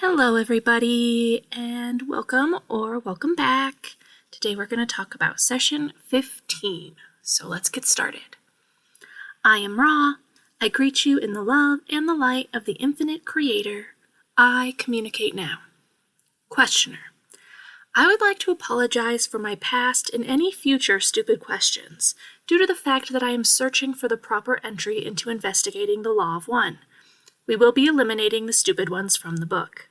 Hello everybody, and welcome or welcome back. Today we're going to talk about session 15, so let's get started. I am Ra. I greet you in the love and the light of the infinite creator. I communicate now. Questioner. I would like to apologize for my past and any future stupid questions, due to the fact that I am searching for the proper entry into investigating the Law of One. We will be eliminating the stupid ones from the book.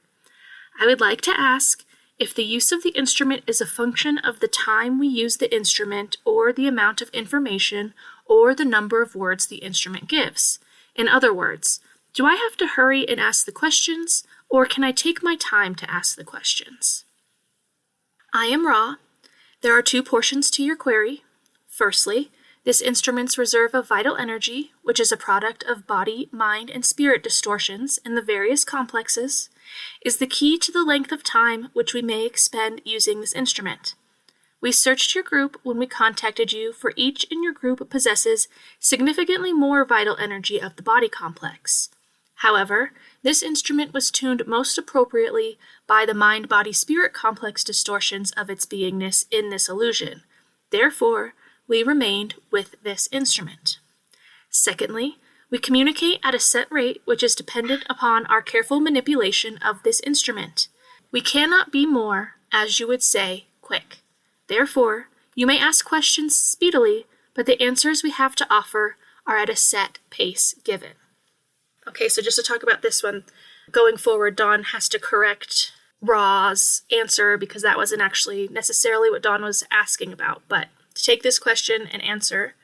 I would like to ask if the use of the instrument is a function of the time we use the instrument, or the amount of information, or the number of words the instrument gives. In other words, do I have to hurry and ask the questions, or can I take my time to ask the questions? I am Ra. There are two portions to your query. Firstly, this instrument's reserve of vital energy, which is a product of body, mind, and spirit distortions in the various complexes, is the key to the length of time which we may expend using this instrument. We searched your group when we contacted you, for each in your group possesses significantly more vital energy of the body complex. However, this instrument was tuned most appropriately by the mind-body-spirit complex distortions of its beingness in this illusion. Therefore, we remained with this instrument. Secondly, we communicate at a set rate which is dependent upon our careful manipulation of this instrument. We cannot be more, as you would say, quick. Therefore, you may ask questions speedily, but the answers we have to offer are at a set pace given. Okay, so just to talk about this one, going forward, Dawn has to correct Ra's answer because that wasn't actually necessarily what Dawn was asking about, but to take this question and answer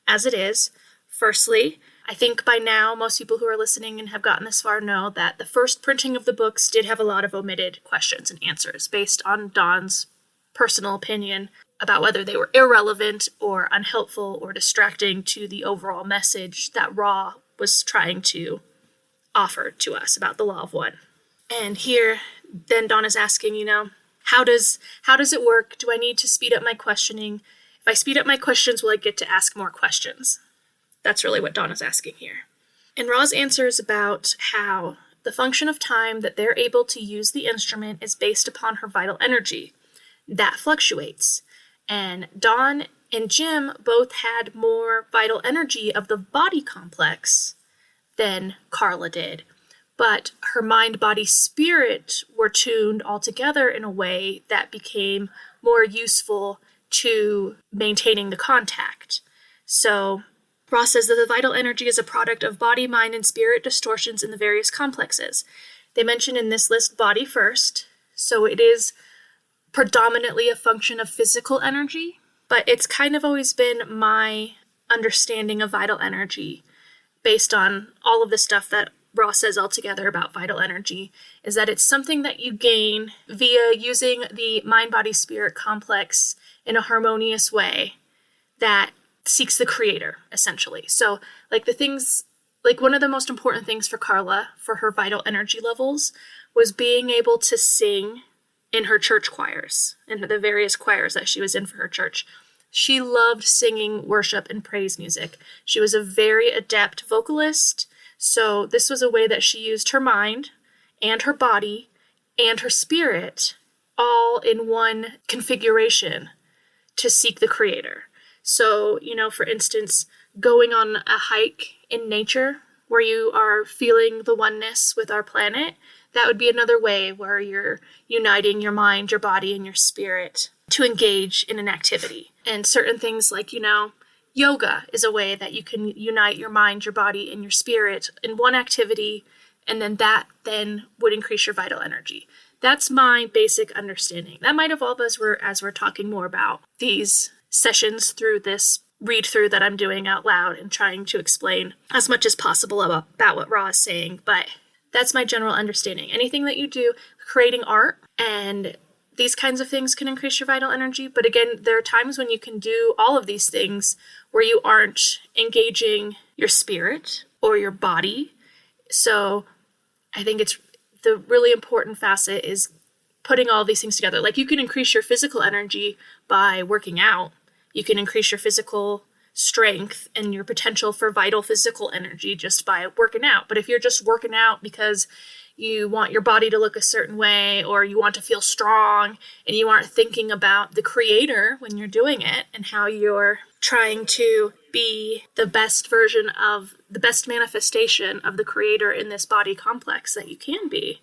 as it is. Firstly, I think by now most people who are listening and have gotten this far know that the first printing of the books did have a lot of omitted questions and answers based on Dawn's personal opinion about whether they were irrelevant or unhelpful or distracting to the overall message that Ra was trying to offer to us about the Law of One. And here, then Dawn is asking, how does it work? Do I need to speed up my questioning? If I speed up my questions, will I get to ask more questions? That's really what Dawn is asking here. And Ra's answer is about how the function of time that they're able to use the instrument is based upon her vital energy. That fluctuates. And Dawn and Jim both had more vital energy of the body complex than Carla did. But her mind, body, spirit were tuned all together in a way that became more useful to maintaining the contact. So Ross says that the vital energy is a product of body, mind, and spirit distortions in the various complexes. They mention in this list body first, so it is predominantly a function of physical energy, but it's kind of always been my understanding of vital energy based on all of the stuff that Ross says altogether about vital energy, is that it's something that you gain via using the mind-body-spirit complex in a harmonious way that seeks the creator, essentially. So, one of the most important things for Carla, for her vital energy levels, was being able to sing in her church choirs, in the various choirs that she was in for her church. She loved singing worship and praise music. She was a very adept vocalist, so this was a way that she used her mind and her body and her spirit all in one configuration to seek the creator. So, for instance, going on a hike in nature where you are feeling the oneness with our planet, that would be another way where you're uniting your mind, your body, and your spirit to engage in an activity. And certain things like, yoga is a way that you can unite your mind, your body, and your spirit in one activity, and then that would increase your vital energy. That's my basic understanding. That might evolve as we're talking more about these sessions through this read-through that I'm doing out loud and trying to explain as much as possible about what Ra is saying, but that's my general understanding. Anything that you do, creating art and these kinds of things can increase your vital energy, but again, there are times when you can do all of these things where you aren't engaging your spirit or your body. So I think it's the really important facet is putting all these things together. Like, you can increase your physical energy by working out. You can increase your physical strength and your potential for vital physical energy just by working out. But if you're just working out because you want your body to look a certain way, or you want to feel strong, and you aren't thinking about the creator when you're doing it and how you're trying to be the best version of the best manifestation of the creator in this body complex that you can be,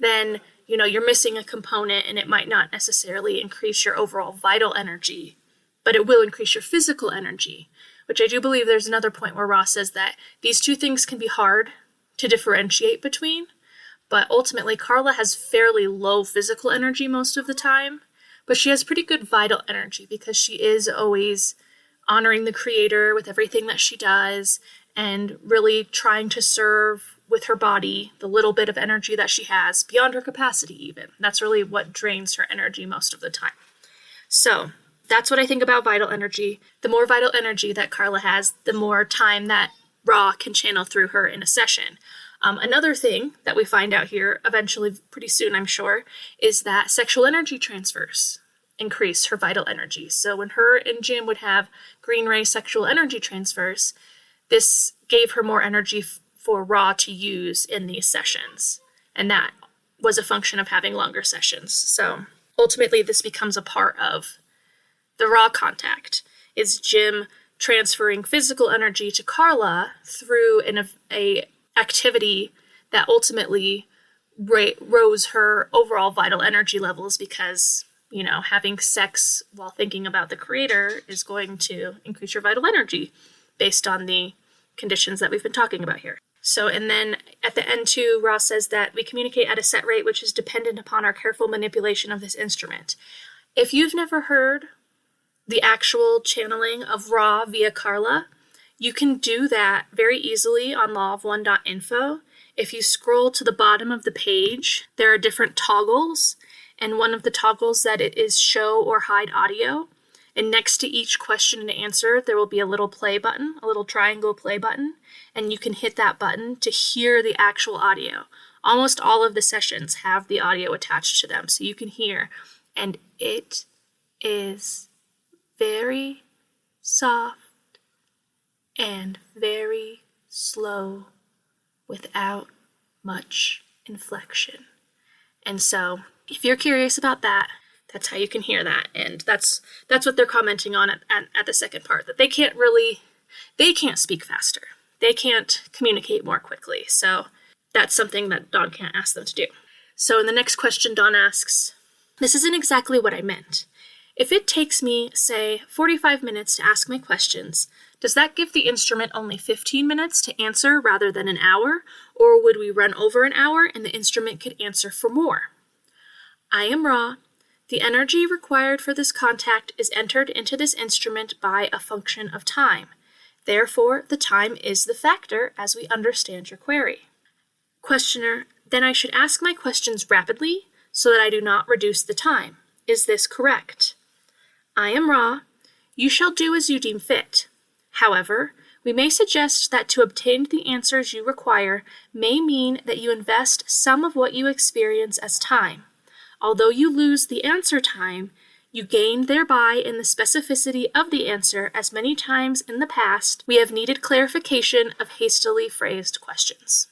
then, you're missing a component, and it might not necessarily increase your overall vital energy, but it will increase your physical energy, which I do believe there's another point where Ross says that these two things can be hard to differentiate between, but ultimately Carla has fairly low physical energy most of the time, but she has pretty good vital energy because she is always honoring the creator with everything that she does and really trying to serve with her body the little bit of energy that she has beyond her capacity even. That's really what drains her energy most of the time. So that's what I think about vital energy. The more vital energy that Carla has, the more time that Ra can channel through her in a session. Another thing that we find out here eventually, pretty soon I'm sure, is that sexual energy transfers increase her vital energy. So when her and Jim would have green ray sexual energy transfers, this gave her more energy for Ra to use in these sessions. And that was a function of having longer sessions. So ultimately this becomes a part of the Ra contact, is Jim transferring physical energy to Carla through a activity that ultimately rose her overall vital energy levels because, having sex while thinking about the creator is going to increase your vital energy based on the conditions that we've been talking about here. So, and then at the end too, Ross says that we communicate at a set rate which is dependent upon our careful manipulation of this instrument. If you've never heard the actual channeling of Ra via Carla, you can do that very easily on lawof1.info. If you scroll to the bottom of the page, there are different toggles, and one of the toggles that it is show or hide audio. And next to each question and answer, there will be a little play button, a little triangle play button, and you can hit that button to hear the actual audio. Almost all of the sessions have the audio attached to them, so you can hear, and it is very soft and very slow without much inflection. And so if you're curious about that, that's how you can hear that. And that's what they're commenting on at the second part, that they can't speak faster. They can't communicate more quickly. So that's something that Dawn can't ask them to do. So in the next question, Dawn asks, this isn't exactly what I meant. If it takes me, say, 45 minutes to ask my questions, does that give the instrument only 15 minutes to answer rather than an hour? Or would we run over an hour and the instrument could answer for more? I am Ra. The energy required for this contact is entered into this instrument by a function of time. Therefore, the time is the factor as we understand your query. Questioner, then I should ask my questions rapidly so that I do not reduce the time. Is this correct? I am Ra. You shall do as you deem fit. However, we may suggest that to obtain the answers you require may mean that you invest some of what you experience as time. Although you lose the answer time, you gain thereby in the specificity of the answer, as many times in the past we have needed clarification of hastily phrased questions.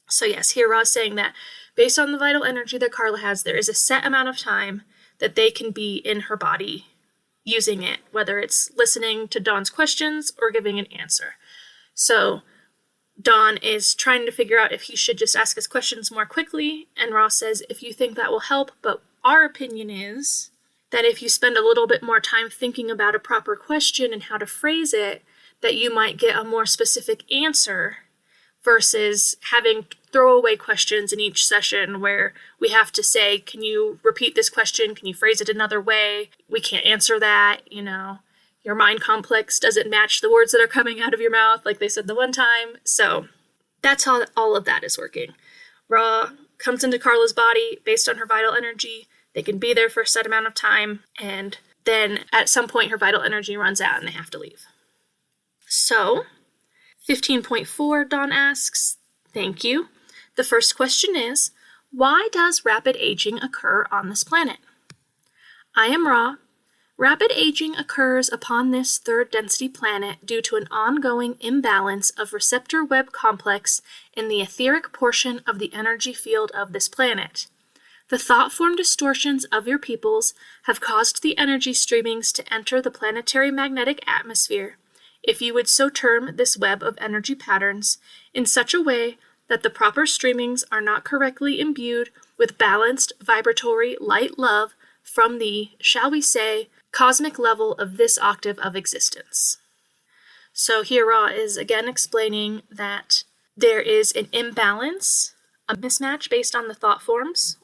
So yes, here Ra's saying that based on the vital energy that Carla has, there is a set amount of time that they can be in her body using it, whether it's listening to Dawn's questions or giving an answer. So Dawn is trying to figure out if he should just ask his questions more quickly, and Ross says, if you think that will help, but our opinion is that if you spend a little bit more time thinking about a proper question and how to phrase it, that you might get a more specific answer versus having throwaway questions in each session where we have to say, can you repeat this question? Can you phrase it another way? We can't answer that, Your mind complex doesn't match the words that are coming out of your mouth, like they said the one time. So that's how all of that is working. Ra comes into Carla's body based on her vital energy. They can be there for a set amount of time, and then at some point her vital energy runs out and they have to leave. So 15.4, Dawn asks, thank you. The first question is, why does rapid aging occur on this planet? I am Ra. Rapid aging occurs upon this third density planet due to an ongoing imbalance of receptor web complex in the etheric portion of the energy field of this planet. The thought form distortions of your peoples have caused the energy streamings to enter the planetary magnetic atmosphere, if you would so term this web of energy patterns, in such a way that the proper streamings are not correctly imbued with balanced vibratory light love from the, shall we say, cosmic level of this octave of existence. So here Ra is again explaining that there is an imbalance, a mismatch based on the thought forms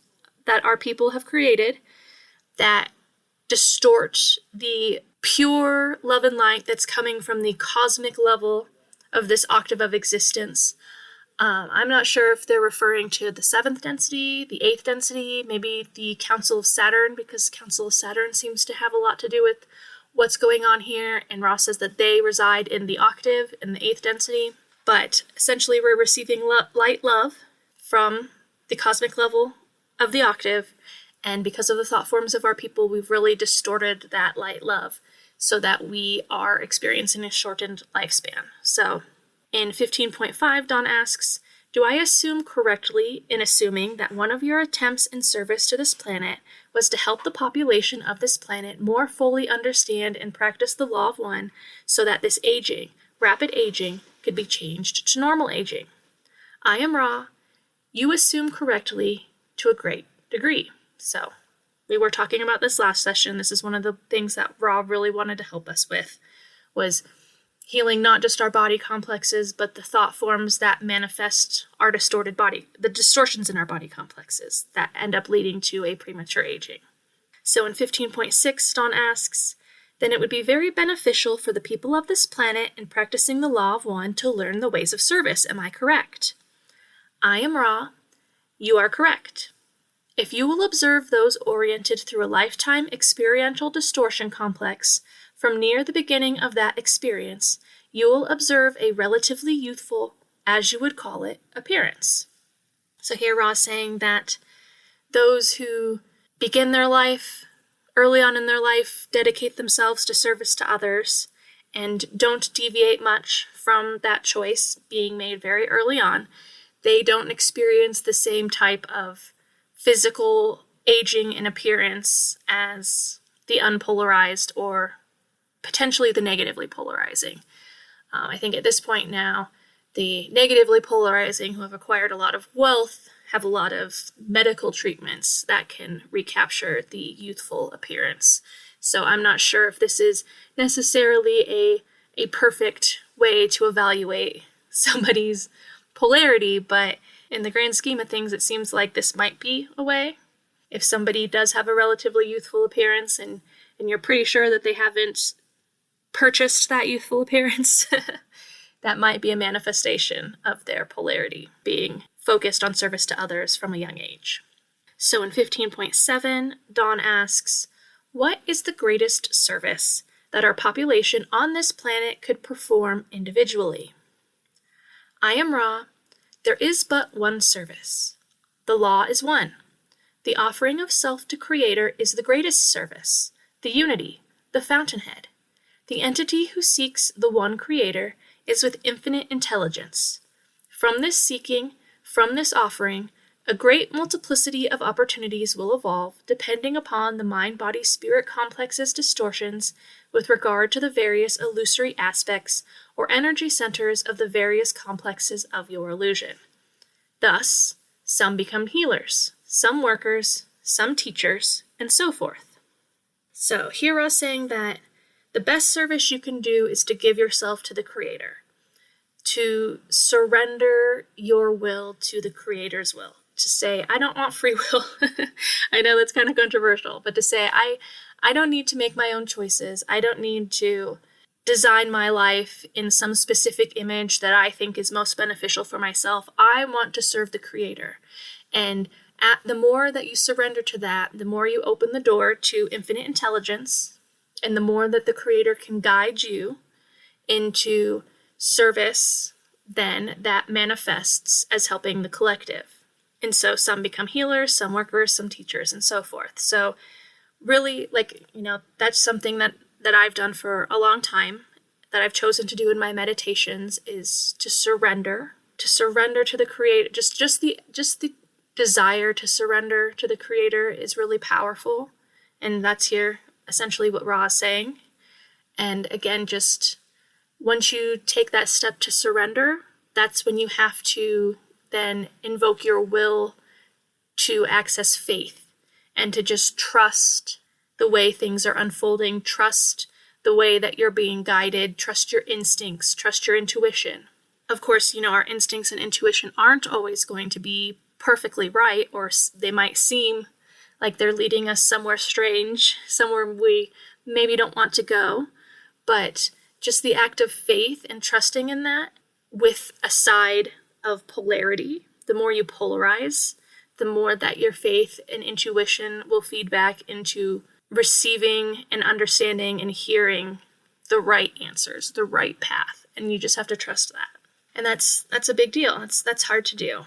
that our people have created that distort the pure love and light that's coming from the cosmic level of this octave of existence. I'm not sure if they're referring to the 7th density, the 8th density, maybe the Council of Saturn, because Council of Saturn seems to have a lot to do with what's going on here, and Ross says that they reside in the octave, in the 8th density. But essentially we're receiving light love from the cosmic level of the octave, and because of the thought forms of our people, we've really distorted that light love so that we are experiencing a shortened lifespan. So in 15.5, Dawn asks, do I assume correctly in assuming that one of your attempts in service to this planet was to help the population of this planet more fully understand and practice the law of one so that this aging, rapid aging, could be changed to normal aging? I am Ra. You assume correctly to a great degree. So we were talking about this last session. This is one of the things that Ra really wanted to help us with, was healing not just our body complexes, but the thought forms that manifest our distorted body, the distortions in our body complexes that end up leading to a premature aging. So in 15.6, Dawn asks, then it would be very beneficial for the people of this planet in practicing the law of one to learn the ways of service. Am I correct? I am Ra. You are correct. If you will observe those oriented through a lifetime experiential distortion complex, from near the beginning of that experience, you will observe a relatively youthful, as you would call it, appearance. So here Ra is saying that those who begin their life, early on in their life, dedicate themselves to service to others, and don't deviate much from that choice being made very early on, they don't experience the same type of physical aging and appearance as the unpolarized or potentially the negatively polarizing. I think at this point now, the negatively polarizing who have acquired a lot of wealth have a lot of medical treatments that can recapture the youthful appearance. So I'm not sure if this is necessarily a perfect way to evaluate somebody's polarity, but in the grand scheme of things, it seems like this might be a way. If somebody does have a relatively youthful appearance and you're pretty sure that they haven't purchased that youthful appearance, that might be a manifestation of their polarity being focused on service to others from a young age. So in 15.7, Dawn asks, what is the greatest service that our population on this planet could perform individually? I am Ra. There is but one service. The law is one. The offering of self to Creator is the greatest service, the unity, the fountainhead. The entity who seeks the one Creator is with infinite intelligence. From this seeking, from this offering, a great multiplicity of opportunities will evolve, depending upon the mind-body-spirit complex's distortions with regard to the various illusory aspects or energy centers of the various complexes of your illusion. Thus, some become healers, some workers, some teachers, and so forth. So here I was saying that the best service you can do is to give yourself to the Creator, to surrender your will to the Creator's will, to say, I don't want free will. I know that's kind of controversial, but to say, I don't need to make my own choices. I don't need to design my life in some specific image that I think is most beneficial for myself. I want to serve the Creator. And the more that you surrender to that, the more you open the door to infinite intelligence, and the more that the Creator can guide you into service, then that manifests as helping the collective. And so some become healers, some workers, some teachers, and so forth. So really, that's something that I've done for a long time, that I've chosen to do in my meditations, is to surrender to the Creator. Just the desire to surrender to the Creator is really powerful. And that's here essentially what Ra is saying. And again, just once you take that step to surrender, that's when you have to then invoke your will to access faith and to just trust the way things are unfolding, trust the way that you're being guided, trust your instincts, trust your intuition. Of course, our instincts and intuition aren't always going to be perfectly right, or they might seem like they're leading us somewhere strange, somewhere we maybe don't want to go. But just the act of faith and trusting in that, with a side of polarity, the more you polarize, the more that your faith and intuition will feed back into receiving and understanding and hearing the right answers, the right path. And you just have to trust that. And that's a big deal. That's hard to do.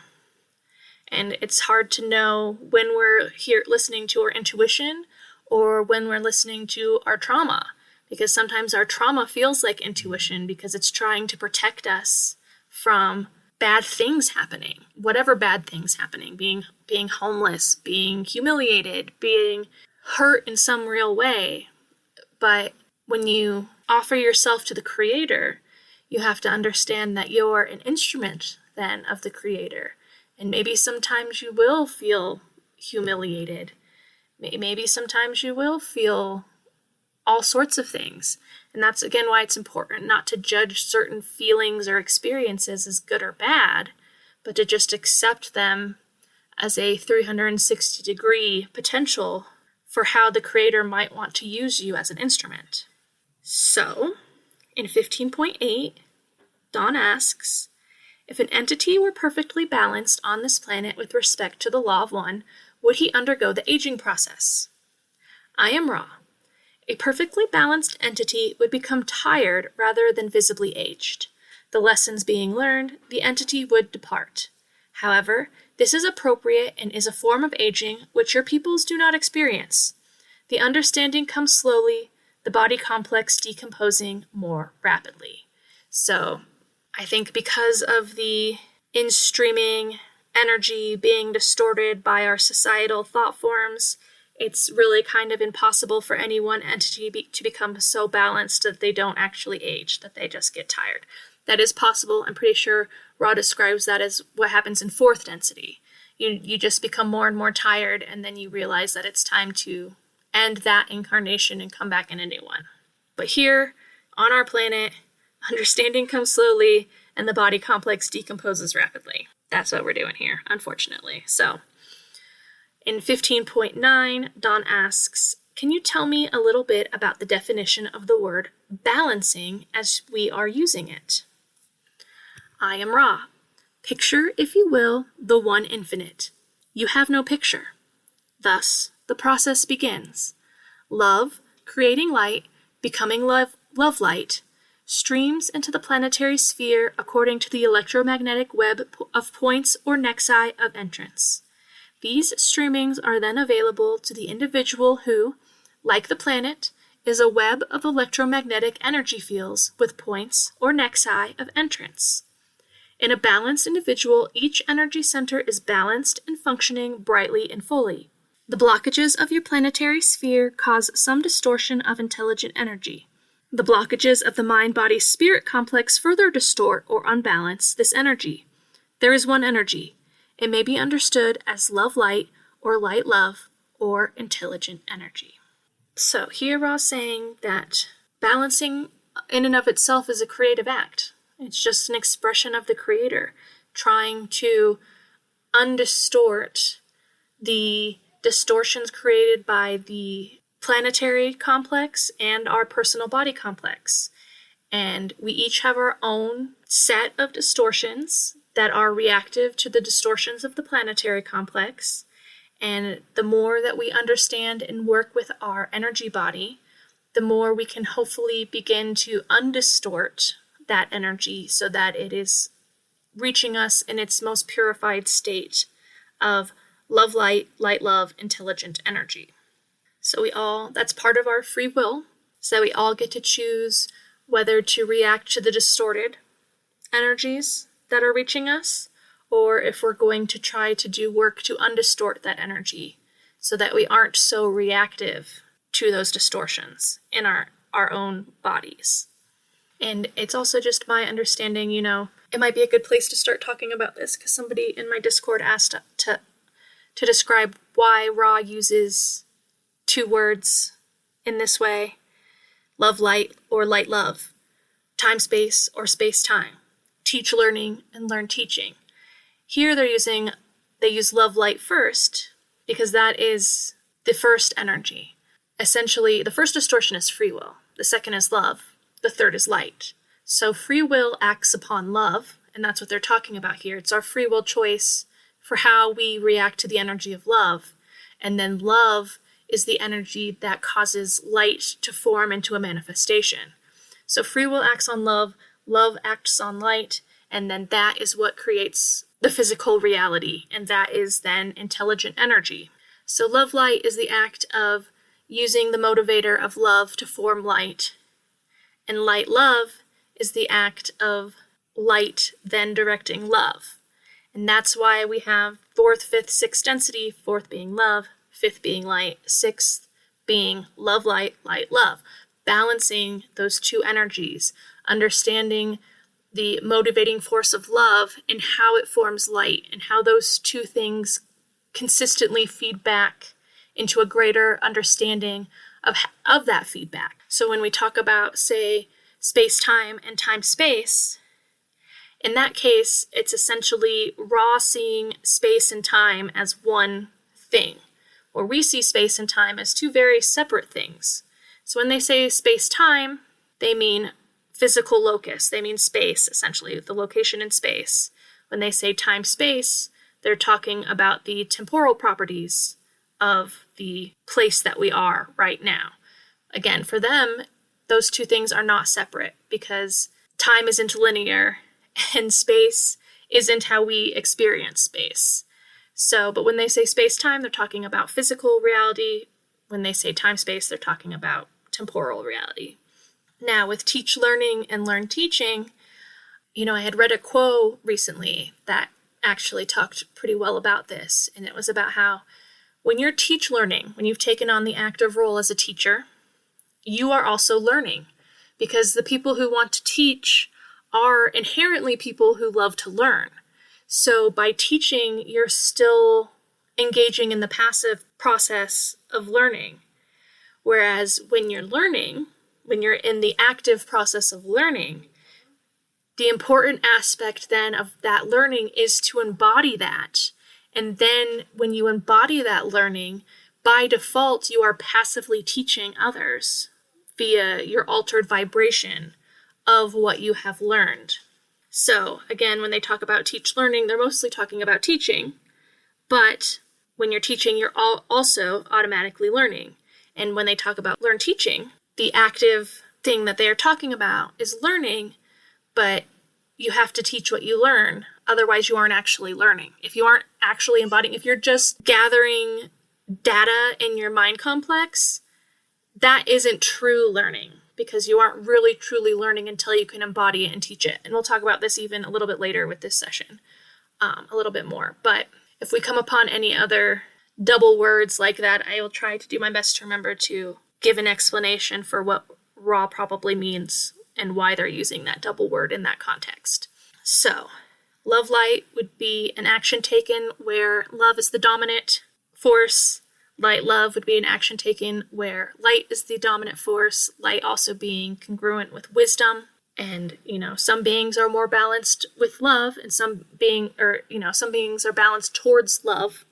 And it's hard to know when we're here listening to our intuition or when we're listening to our trauma. Because sometimes our trauma feels like intuition because it's trying to protect us from bad things happening, whatever bad things happening, being homeless, being humiliated, being hurt in some real way. But when you offer yourself to the Creator, you have to understand that you're an instrument then of the Creator. And maybe sometimes you will feel humiliated. Maybe sometimes you will feel all sorts of things. And that's, again, why it's important not to judge certain feelings or experiences as good or bad, but to just accept them as a 360-degree potential for how the Creator might want to use you as an instrument. So, in 15.8, Dawn asks, if an entity were perfectly balanced on this planet with respect to the law of one, would he undergo the aging process? I am Ra. A perfectly balanced entity would become tired rather than visibly aged. The lessons being learned, the entity would depart. However, this is appropriate and is a form of aging which your peoples do not experience. The understanding comes slowly, the body complex decomposing more rapidly. So, I think because of the in-streaming energy being distorted by our societal thought forms, it's really kind of impossible for any one entity to become so balanced that they don't actually age, that they just get tired. That is possible. I'm pretty sure Ra describes that as what happens in fourth density. You just become more and more tired, and then you realize that it's time to end that incarnation and come back in a new one. But here, on our planet, understanding comes slowly, and the body complex decomposes rapidly. That's what we're doing here, unfortunately. So, in 15.9, Dawn asks, can you tell me a little bit about the definition of the word balancing as we are using it? I am Ra. Picture, if you will, the one infinite. You have no picture. Thus, the process begins. Love, creating light, becoming love light, streams into the planetary sphere according to the electromagnetic web of points or nexi of entrance. These streamings are then available to the individual who, like the planet, is a web of electromagnetic energy fields with points or nexi of entrance. In a balanced individual, each energy center is balanced and functioning brightly and fully. The blockages of your planetary sphere cause some distortion of intelligent energy. The blockages of the mind-body-spirit complex further distort or unbalance this energy. There is one energy. It may be understood as love-light or light-love or intelligent energy. So here Ra's saying that balancing in and of itself is a creative act. It's just an expression of the Creator trying to undistort the distortions created by the planetary complex and our personal body complex. And we each have our own set of distortions that are reactive to the distortions of the planetary complex. And the more that we understand and work with our energy body, the more we can hopefully begin to undistort that energy so that it is reaching us in its most purified state of love, light, light, love, intelligent energy. So that's part of our free will, so we all get to choose whether to react to the distorted energies that are reaching us, or if we're going to try to do work to undistort that energy so that we aren't so reactive to those distortions in our own bodies. And it's also just my understanding, it might be a good place to start talking about this because somebody in my Discord asked to describe why Ra uses two words in this way: love light or light love, time space or space time, teach learning and learn teaching. Here they use love light first because that is the first energy. Essentially, the first distortion is free will, the second is love, the third is light. So free will acts upon love, and that's what they're talking about here. It's our free will choice for how we react to the energy of love. And then love is the energy that causes light to form into a manifestation. So free will acts on love, love acts on light, and then that is what creates the physical reality, and that is then intelligent energy. So love light is the act of using the motivator of love to form light, and light love is the act of light then directing love. And that's why we have fourth, fifth, sixth density, fourth being love, fifth being light, sixth being love, light, light, love. Balancing those two energies, understanding the motivating force of love and how it forms light, and how those two things consistently feed back into a greater understanding of that feedback. So when we talk about, say, space-time and time-space, in that case, it's essentially Ra seeing space and time as one thing, or we see space and time as two very separate things. So when they say space-time, they mean physical locus. They mean space, essentially, the location in space. When they say time-space, they're talking about the temporal properties of the place that we are right now. Again, for them, those two things are not separate because time isn't linear and space isn't how we experience space. But when they say space-time, they're talking about physical reality. When they say time-space, they're talking about temporal reality. Now, with teach learning and learn teaching, I had read a quote recently that actually talked pretty well about this, and it was about how when you're teach learning, when you've taken on the active role as a teacher, you are also learning, because the people who want to teach are inherently people who love to learn. So by teaching, you're still engaging in the passive process of learning. Whereas when you're learning, when you're in the active process of learning, the important aspect then of that learning is to embody that. And then when you embody that learning, by default, you are passively teaching others via your altered vibration of what you have learned. So again, when they talk about teach learning, they're mostly talking about teaching, but when you're teaching, you're also automatically learning. And when they talk about learn teaching, the active thing that they are talking about is learning, but you have to teach what you learn. Otherwise, you aren't actually learning. If you aren't actually embodying, if you're just gathering data in your mind complex, that isn't true learning, because you aren't really truly learning until you can embody it and teach it. And we'll talk about this even a little bit later with this session, a little bit more. But if we come upon any other double words like that, I will try to do my best to remember to give an explanation for what Ra probably means and why they're using that double word in that context. So, love light would be an action taken where love is the dominant force. Light love would be an action taken where light is the dominant force, light also being congruent with wisdom. And, some beings are more balanced with love, and some beings are balanced towards love,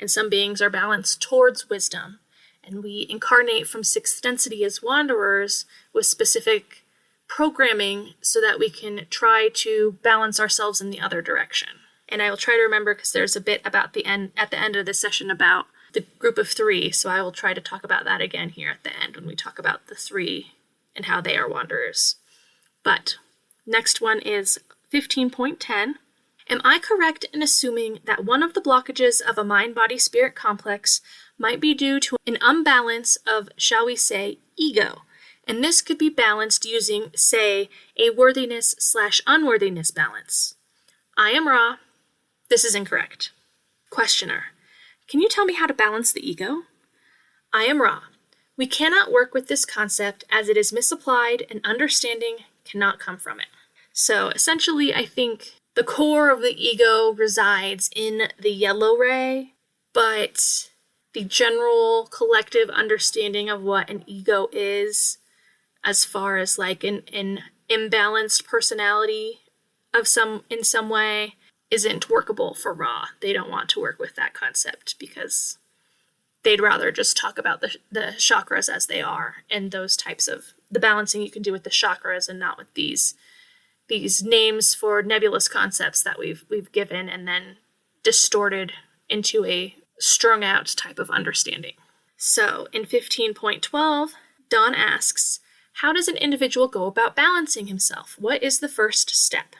and some beings are balanced towards wisdom. And we incarnate from sixth density as wanderers with specific programming so that we can try to balance ourselves in the other direction. And I will try to remember, because there's a bit about at the end of this session about the group of three, so I will try to talk about that again here at the end when we talk about the three and how they are wanderers. But next one is 15.10, Am I correct in assuming that one of the blockages of a mind-body-spirit complex might be due to an imbalance of, shall we say, ego? And this could be balanced using, say, a worthiness/unworthiness balance. I am Ra. This is incorrect. Questioner. Can you tell me how to balance the ego? I am Ra. We cannot work with this concept as it is misapplied and understanding cannot come from it. So essentially, I think the core of the ego resides in the yellow ray, but the general collective understanding of what an ego is, as far as like an imbalanced personality in some way, isn't workable for Ra. They don't want to work with that concept because they'd rather just talk about the chakras as they are and those types of the balancing you can do with the chakras and not with these names for nebulous concepts that we've given and then distorted into a strung out type of understanding. So in 15.12, Dawn asks, how does an individual go about balancing himself? What is the first step?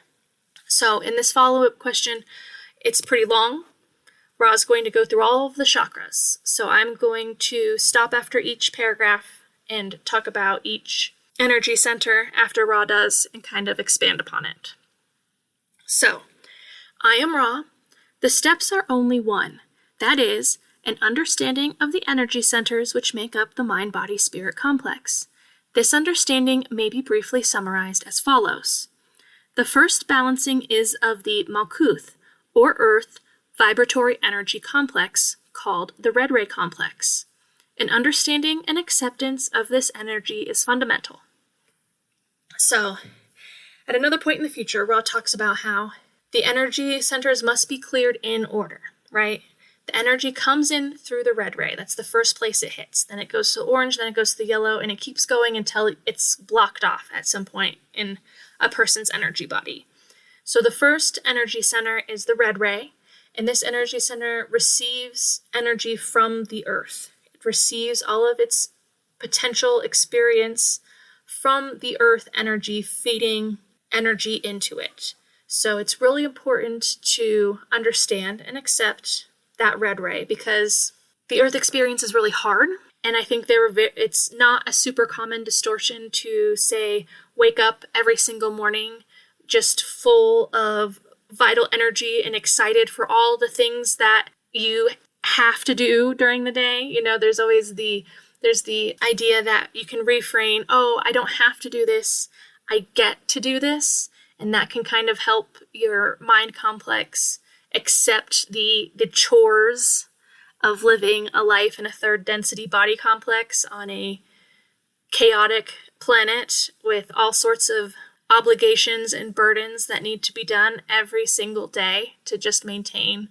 So in this follow-up question, it's pretty long. Ra's going to go through all of the chakras. So I'm going to stop after each paragraph and talk about each energy center after Ra does and kind of expand upon it. So, I am Ra. The steps are only one. That is, an understanding of the energy centers which make up the mind-body-spirit complex. This understanding may be briefly summarized as follows. The first balancing is of the Malkuth, or Earth, vibratory energy complex called the red ray complex. An understanding and acceptance of this energy is fundamental. So, at another point in the future, Ra talks about how the energy centers must be cleared in order, right? The energy comes in through the red ray. That's the first place it hits. Then it goes to orange, then it goes to the yellow, and it keeps going until it's blocked off at some point in a person's energy body. So the first energy center is the red ray. And this energy center receives energy from the earth. It receives all of its potential experience from the earth energy, feeding energy into it. So it's really important to understand and accept that red ray because the earth experience is really hard. And I think it's not a super common distortion to say, wake up every single morning just full of vital energy and excited for all the things that you have to do during the day. You know, there's the idea that you can refrain, oh, I don't have to do this, I get to do this. And that can kind of help your mind complex accept the chores of living a life in a third density body complex on a chaotic planet with all sorts of obligations and burdens that need to be done every single day to just maintain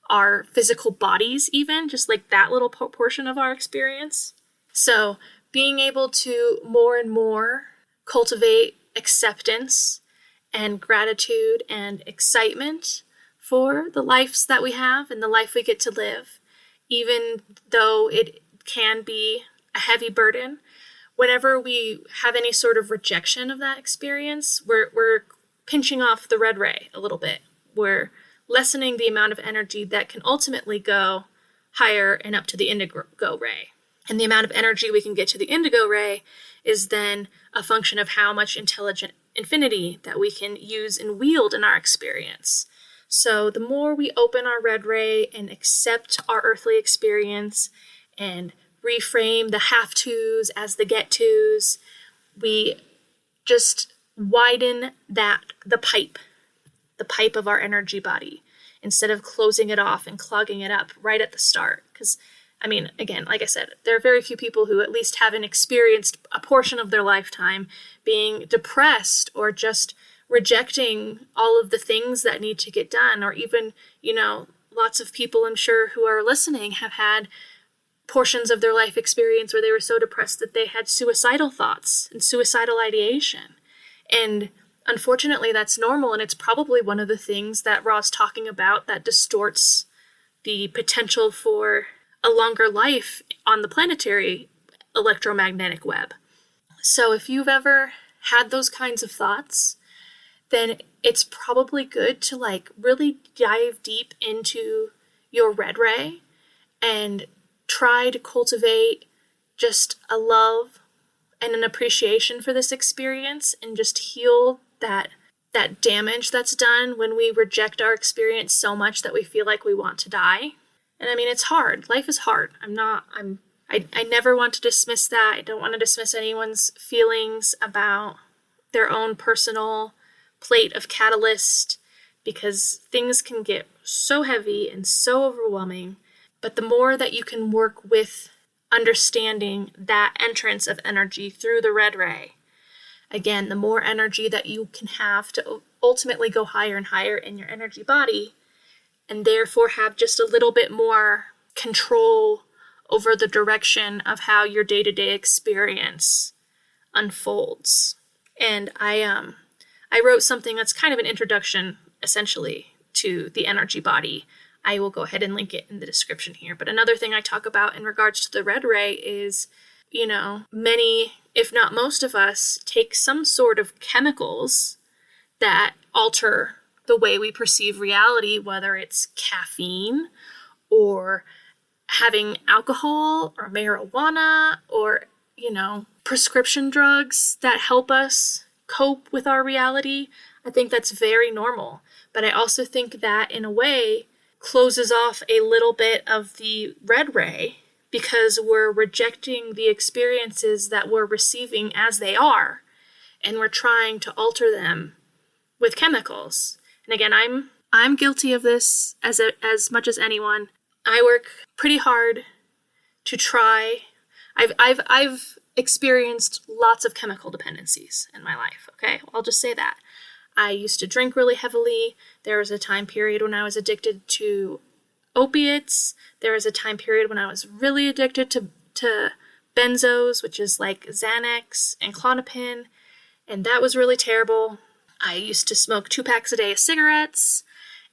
our physical bodies, even just like that little portion of our experience. So being able to more and more cultivate acceptance and gratitude and excitement for the lives that we have and the life we get to live, even though it can be a heavy burden. Whenever we have any sort of rejection of that experience, we're pinching off the red ray a little bit. We're lessening the amount of energy that can ultimately go higher and up to the indigo ray. And the amount of energy we can get to the indigo ray is then a function of how much intelligent infinity that we can use and wield in our experience. So the more we open our red ray and accept our earthly experience and reframe the have-tos as the get-tos, we just widen the pipe of our energy body instead of closing it off and clogging it up right at the start. Because, I mean, again, like I said, there are very few people who at least haven't experienced a portion of their lifetime being depressed or just rejecting all of the things that need to get done, or even, lots of people I'm sure who are listening have had portions of their life experience where they were so depressed that they had suicidal thoughts and suicidal ideation. And unfortunately, that's normal, and it's probably one of the things that Ra's talking about that distorts the potential for a longer life on the planetary electromagnetic web. So if you've ever had those kinds of thoughts, then it's probably good to like really dive deep into your red ray and try to cultivate just a love and an appreciation for this experience and just heal that damage that's done when we reject our experience so much that we feel like we want to die. And I mean, it's hard. Life is hard. I never want to dismiss that. I don't want to dismiss anyone's feelings about their own personal plate of catalyst, because things can get so heavy and so overwhelming. But the more that you can work with understanding that entrance of energy through the red ray, again, the more energy that you can have to ultimately go higher and higher in your energy body, and therefore have just a little bit more control over the direction of how your day-to-day experience unfolds. And I wrote something that's kind of an introduction, essentially, to the energy body. I will go ahead and link it in the description here. But another thing I talk about in regards to the red ray is, many, if not most of us, take some sort of chemicals that alter the way we perceive reality, whether it's caffeine or having alcohol or marijuana or, prescription drugs that help us cope with our reality. I think that's very normal. But I also think that in a way closes off a little bit of the red ray, because we're rejecting the experiences that we're receiving as they are, and we're trying to alter them with chemicals. And again, I'm guilty of this as much as anyone. I work pretty hard to try. I've experienced lots of chemical dependencies in my life. Okay, I'll just say that. I used to drink really heavily. There was a time period when I was addicted to opiates. There was a time period when I was really addicted to benzos, which is like Xanax and Klonopin, and that was really terrible. I used to smoke 2 packs a day of cigarettes,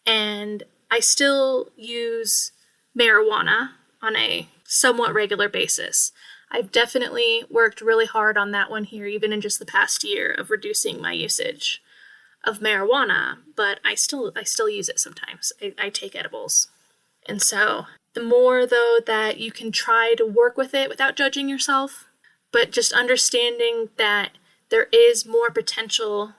and I still use marijuana on a somewhat regular basis. I've definitely worked really hard on that one here, even in just the past year, of reducing my usage of marijuana, but I still use it sometimes. I take edibles. And so the more, though, that you can try to work with it without judging yourself, but just understanding that there is more potential,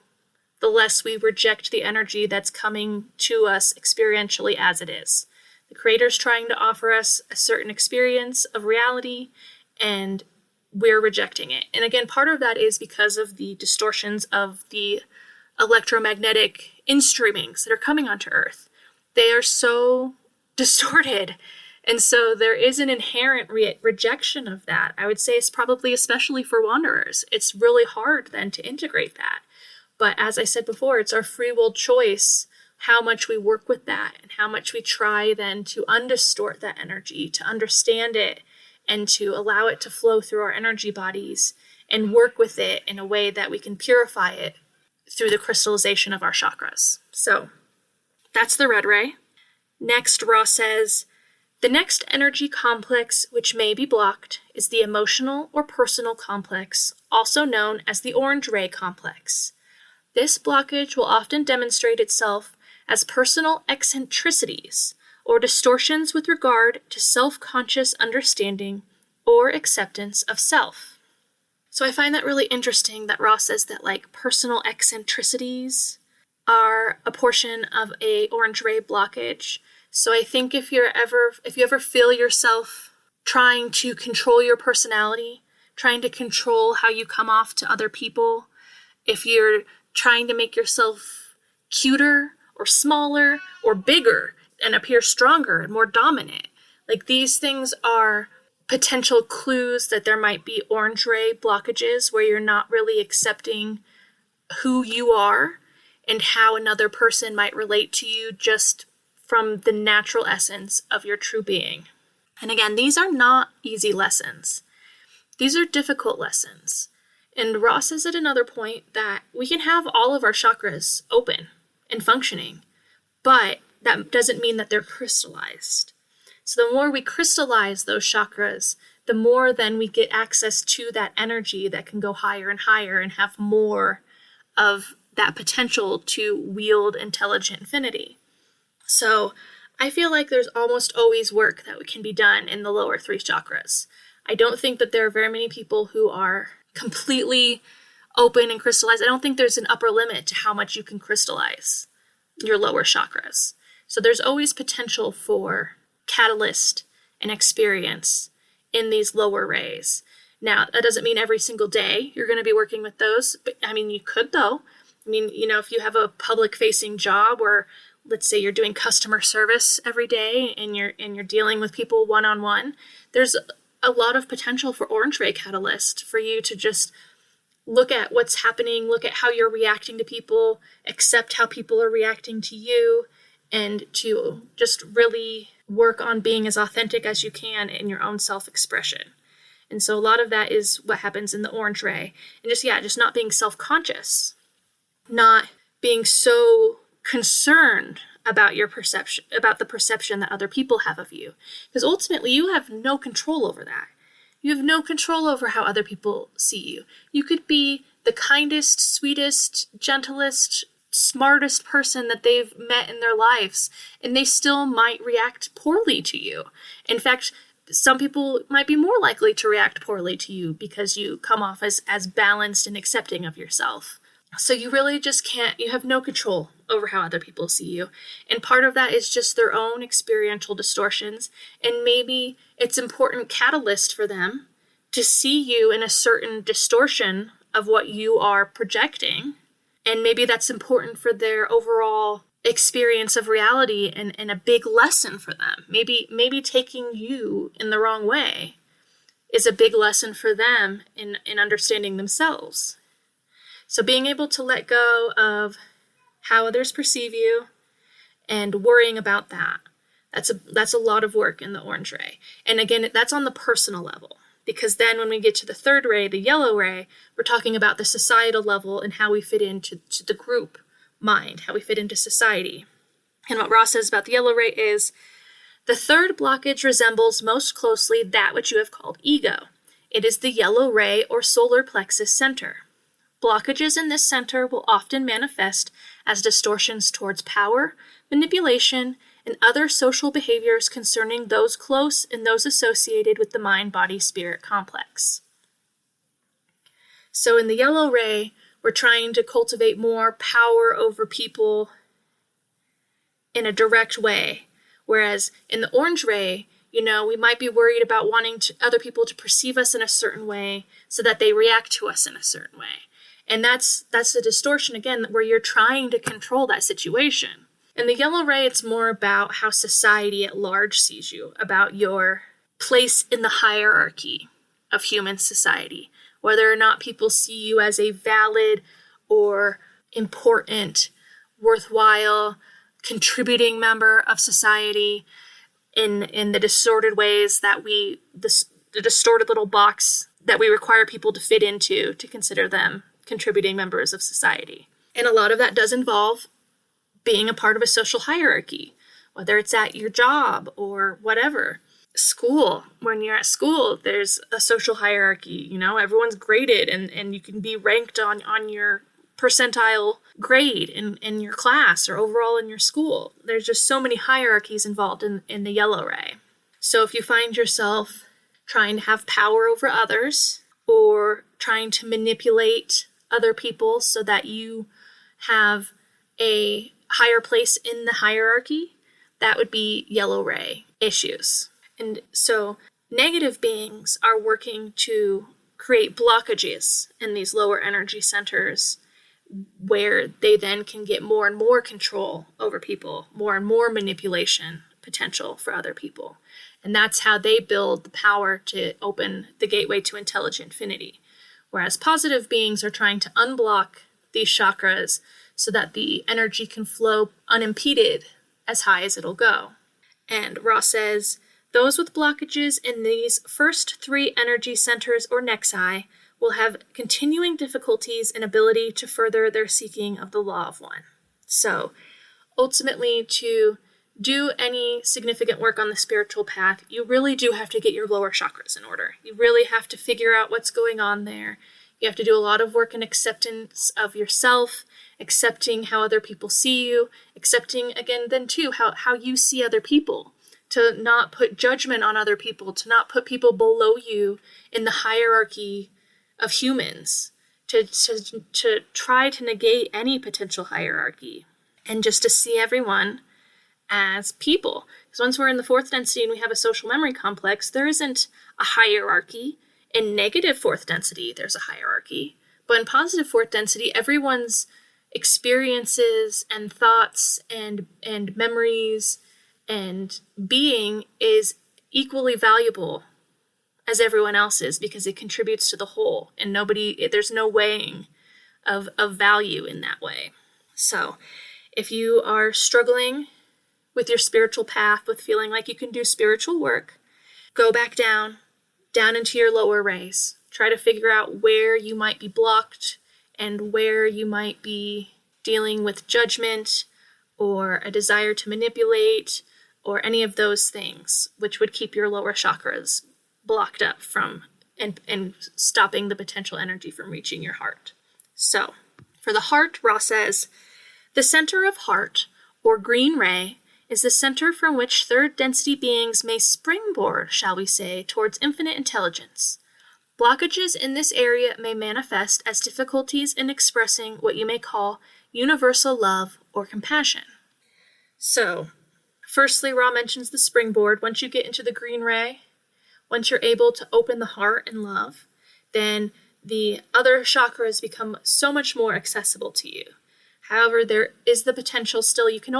the less we reject the energy that's coming to us experientially as it is. The Creator's trying to offer us a certain experience of reality, and we're rejecting it. And again, part of that is because of the distortions of the electromagnetic instreamings that are coming onto Earth. They are so distorted. And so there is an inherent rejection of that. I would say it's probably especially for wanderers. It's really hard then to integrate that. But as I said before, it's our free will choice how much we work with that and how much we try then to undistort that energy, to understand it, and to allow it to flow through our energy bodies and work with it in a way that we can purify it through the crystallization of our chakras. So that's the red ray. Next, Ross says, the next energy complex which may be blocked is the emotional or personal complex, also known as the orange ray complex. This blockage will often demonstrate itself as personal eccentricities or distortions with regard to self-conscious understanding or acceptance of self. So I find that really interesting that Ross says that personal eccentricities are a portion of a orange ray blockage. So I think if you ever feel yourself trying to control your personality, trying to control how you come off to other people, if you're trying to make yourself cuter or smaller or bigger and appear stronger and more dominant, these things are potential clues that there might be orange ray blockages where you're not really accepting who you are and how another person might relate to you just from the natural essence of your true being. And again, these are not easy lessons. These are difficult lessons. And Ross says at another point that we can have all of our chakras open and functioning, but that doesn't mean that they're crystallized. So the more we crystallize those chakras, the more then we get access to that energy that can go higher and higher and have more of that potential to wield intelligent infinity. So I feel like there's almost always work that can be done in the lower 3 chakras. I don't think that there are very many people who are completely open and crystallized. I don't think there's an upper limit to how much you can crystallize your lower chakras. So there's always potential for catalyst and experience in these lower rays. Now, that doesn't mean every single day you're going to be working with those, but I mean, you could though. I mean, if you have a public-facing job where, let's say, you're doing customer service every day and you're dealing with people one-on-one, there's a lot of potential for orange ray catalyst for you to just look at what's happening, look at how you're reacting to people, accept how people are reacting to you, and to just really work on being as authentic as you can in your own self-expression. And so a lot of that is what happens in the orange ray. And just not being self-conscious, not being so concerned about your perception, about the perception that other people have of you. Because ultimately, you have no control over that. You have no control over how other people see you. You could be the kindest, sweetest, gentlest, smartest person that they've met in their lives, and they still might react poorly to you. In fact, some people might be more likely to react poorly to you because you come off as balanced and accepting of yourself. So you really just can't, you have no control over how other people see you. And part of that is just their own experiential distortions. And maybe it's important catalyst for them to see you in a certain distortion of what you are projecting. And maybe that's important for their overall experience of reality and a big lesson for them. Maybe taking you in the wrong way is a big lesson for them in understanding themselves. So being able to let go of how others perceive you and worrying about that's a lot of work in the orange ray. And again, that's on the personal level, because then when we get to the third ray, the yellow ray, we're talking about the societal level and how we fit into the group mind, how we fit into society. And what Ross says about the yellow ray is, the third blockage resembles most closely that which you have called ego. It is the yellow ray or solar plexus center. Blockages in this center will often manifest as distortions towards power, manipulation, and other social behaviors concerning those close and those associated with the mind-body-spirit complex. So in the yellow ray, we're trying to cultivate more power over people in a direct way, whereas in the orange ray, we might be worried about wanting other people to perceive us in a certain way so that they react to us in a certain way. And that's the distortion, again, where you're trying to control that situation. In the yellow ray, it's more about how society at large sees you, about your place in the hierarchy of human society, whether or not people see you as a valid or important, worthwhile, contributing member of society in the distorted ways that the distorted little box that we require people to fit into to consider them contributing members of society. And a lot of that does involve being a part of a social hierarchy, whether it's at your job or whatever. School, when you're at school, there's a social hierarchy, everyone's graded and you can be ranked on your percentile grade in your class or overall in your school. There's just so many hierarchies involved in the yellow ray. So if you find yourself trying to have power over others or trying to manipulate other people so that you have a higher place in the hierarchy, that would be yellow ray issues. And so negative beings are working to create blockages in these lower energy centers where they then can get more and more control over people, more and more manipulation potential for other people. And that's how they build the power to open the gateway to intelligent infinity. Whereas positive beings are trying to unblock these chakras so that the energy can flow unimpeded as high as it'll go. And Ross says, those with blockages in these first 3 energy centers or nexi will have continuing difficulties in ability to further their seeking of the law of one. So ultimately, to do any significant work on the spiritual path, you really do have to get your lower chakras in order. You really have to figure out what's going on there. You have to do a lot of work in acceptance of yourself, accepting how other people see you, accepting, again, then too, how you see other people, to not put judgment on other people, to not put people below you in the hierarchy of humans, to try to negate any potential hierarchy, and just to see everyone as people. Because once we're in the fourth density and we have a social memory complex, there isn't a hierarchy. In negative fourth density, there's a hierarchy. But in positive fourth density, everyone's experiences and thoughts and memories and being is equally valuable as everyone else's, because it contributes to the whole, and there's no weighing of value in that way. So if you are struggling with your spiritual path, with feeling like you can do spiritual work, go back down into your lower rays. Try to figure out where you might be blocked and where you might be dealing with judgment or a desire to manipulate or any of those things, which would keep your lower chakras blocked up from and stopping the potential energy from reaching your heart. So for the heart, Ra says, the center of heart, or green ray, is the center from which third density beings may springboard, shall we say, towards infinite intelligence. Blockages in this area may manifest as difficulties in expressing what you may call universal love or compassion. So, firstly, Ra mentions the springboard. Once you get into the green ray, once you're able to open the heart and love, then the other chakras become so much more accessible to you. However, there is the potential still, you can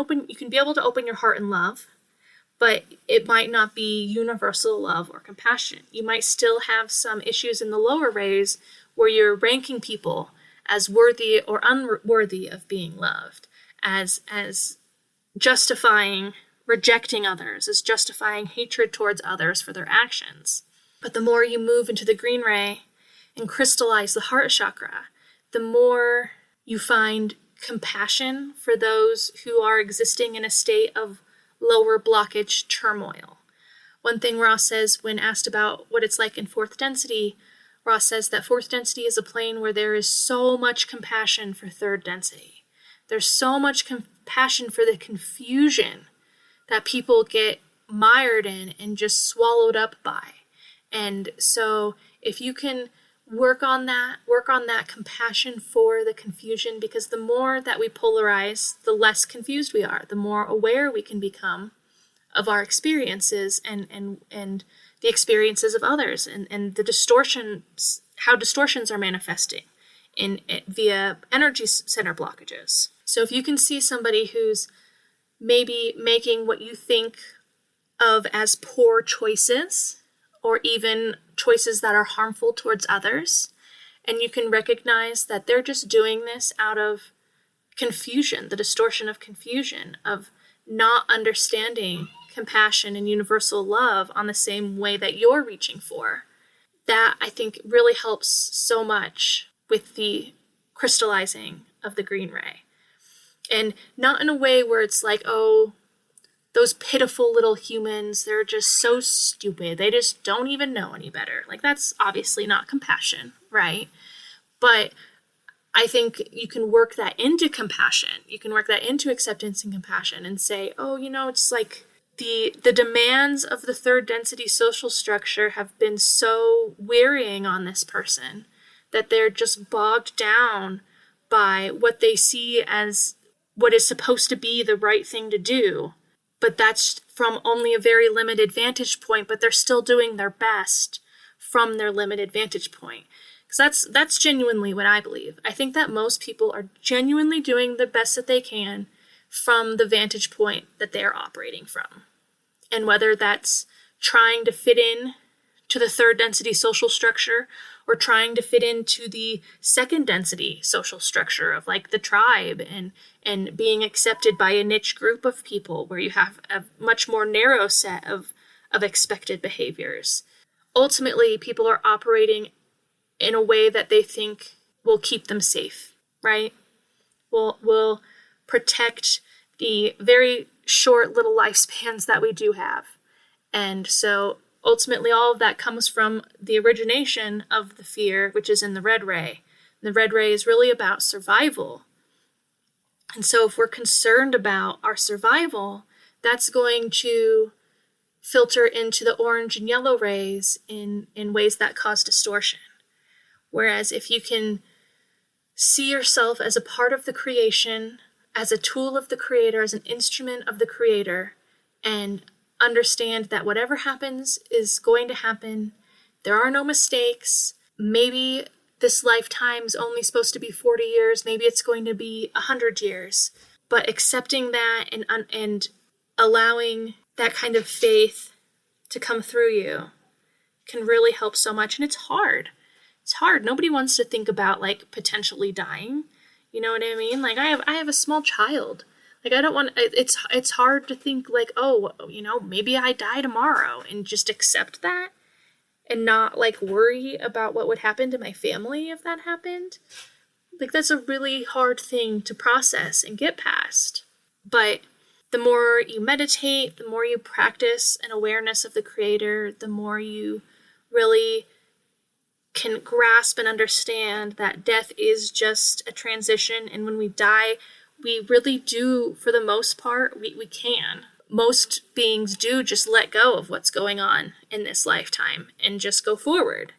be able to open your heart and love, but it might not be universal love or compassion. You might still have some issues in the lower rays where you're ranking people as worthy or unworthy of being loved, as justifying rejecting others, as justifying hatred towards others for their actions. But the more you move into the green ray and crystallize the heart chakra, the more you find compassion for those who are existing in a state of lower blockage turmoil. One thing Ross says when asked about what it's like in fourth density, Ross says that fourth density is a plane where there is so much compassion for third density. There's so much compassion for the confusion that people get mired in and just swallowed up by. And so if you can work on that compassion for the confusion, because the more that we polarize, the less confused we are, the more aware we can become of our experiences and the experiences of others, and the distortions, how distortions are manifesting via energy center blockages. So if you can see somebody who's maybe making what you think of as poor choices, or even choices that are harmful towards others, and you can recognize that they're just doing this out of confusion, the distortion of confusion, of not understanding compassion and universal love on the same way that you're reaching for. That, I think, really helps so much with the crystallizing of the green ray. And not in a way where it's like, oh, those pitiful little humans, they're just so stupid. They just don't even know any better. Like, that's obviously not compassion, right? But I think you can work that into compassion. You can work that into acceptance and compassion and say, oh, it's like the demands of the third density social structure have been so wearying on this person that they're just bogged down by what they see as what is supposed to be the right thing to do. But that's from only a very limited vantage point, but they're still doing their best from their limited vantage point. Because that's genuinely what I believe. I think that most people are genuinely doing the best that they can from the vantage point that they're operating from. And whether that's trying to fit in to the third density social structure, or trying to fit into the second density social structure of like the tribe and being accepted by a niche group of people where you have a much more narrow set of expected behaviors. Ultimately, people are operating in a way that they think will keep them safe, right? Will protect the very short little lifespans that we do have. And so ultimately all of that comes from the origination of the fear, which is in the red ray. The red ray is really about survival. And so if we're concerned about our survival, that's going to filter into the orange and yellow rays in ways that cause distortion. Whereas if you can see yourself as a part of the creation, as a tool of the creator, as an instrument of the creator, and understand that whatever happens is going to happen, there are no mistakes. Maybe this lifetime's only supposed to be 40 years, maybe it's going to be 100 years. But accepting that and allowing that kind of faith to come through you can really help so much. And it's hard. It's hard. Nobody wants to think about like potentially dying. You know what I mean? Like I have a small child. Like I don't want, it's hard to think like, oh, you know, maybe I die tomorrow and just accept that and not like worry about what would happen to my family if that happened. Like that's a really hard thing to process and get past. But the more you meditate, the more you practice an awareness of the creator, the more you really can grasp and understand that death is just a transition. And when we die, we really do, for the most part, we can. Most beings do just let go of what's going on in this lifetime and just go forward.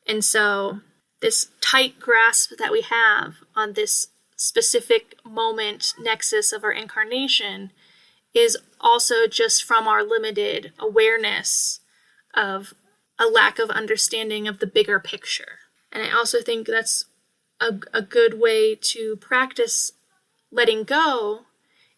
And so this tight grasp that we have on this specific moment nexus of our incarnation is also just from our limited awareness of a lack of understanding of the bigger picture. And I also think that's a good way to practice letting go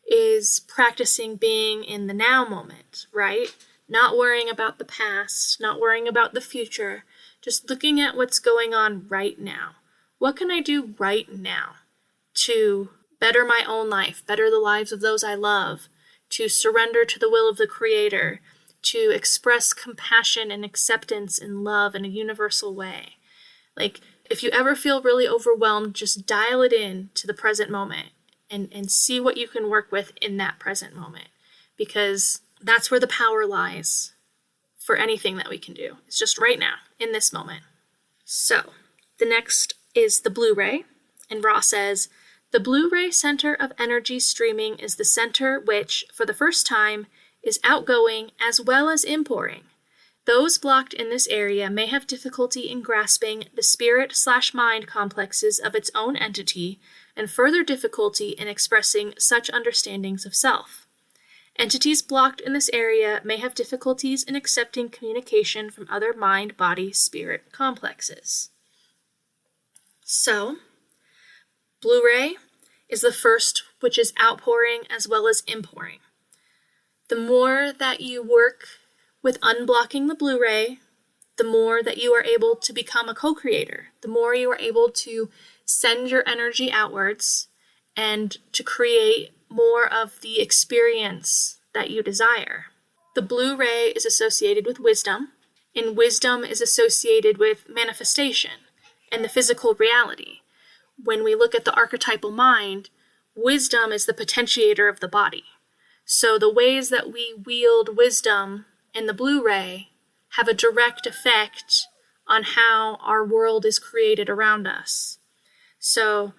is practicing being in the now moment, right? Not worrying about the past, not worrying about the future, just looking at what's going on right now. What can I do right now to better my own life, better the lives of those I love, to surrender to the will of the Creator, to express compassion and acceptance and love in a universal way? Like, if you ever feel really overwhelmed, just dial it in to the present moment and see what you can work with in that present moment, because that's where the power lies for anything that we can do. It's just right now, in this moment. So, the next is the blue ray, and Ra says, the blue ray center of energy streaming is the center which, for the first time, is outgoing as well as inpouring. Those blocked in this area may have difficulty in grasping the spirit/mind complexes of its own entity, and further difficulty in expressing such understandings of self. Entities blocked in this area may have difficulties in accepting communication from other mind, body, spirit complexes. So, blue ray is the first, which is outpouring as well as inpouring. The more that you work with unblocking the blue ray, the more that you are able to become a co-creator, the more you are able to send your energy outwards and to create more of the experience that you desire. The blue ray is associated with wisdom, and wisdom is associated with manifestation and the physical reality. When we look at the archetypal mind, wisdom is the potentiator of the body. So the ways that we wield wisdom in the blue ray have a direct effect on how our world is created around us. So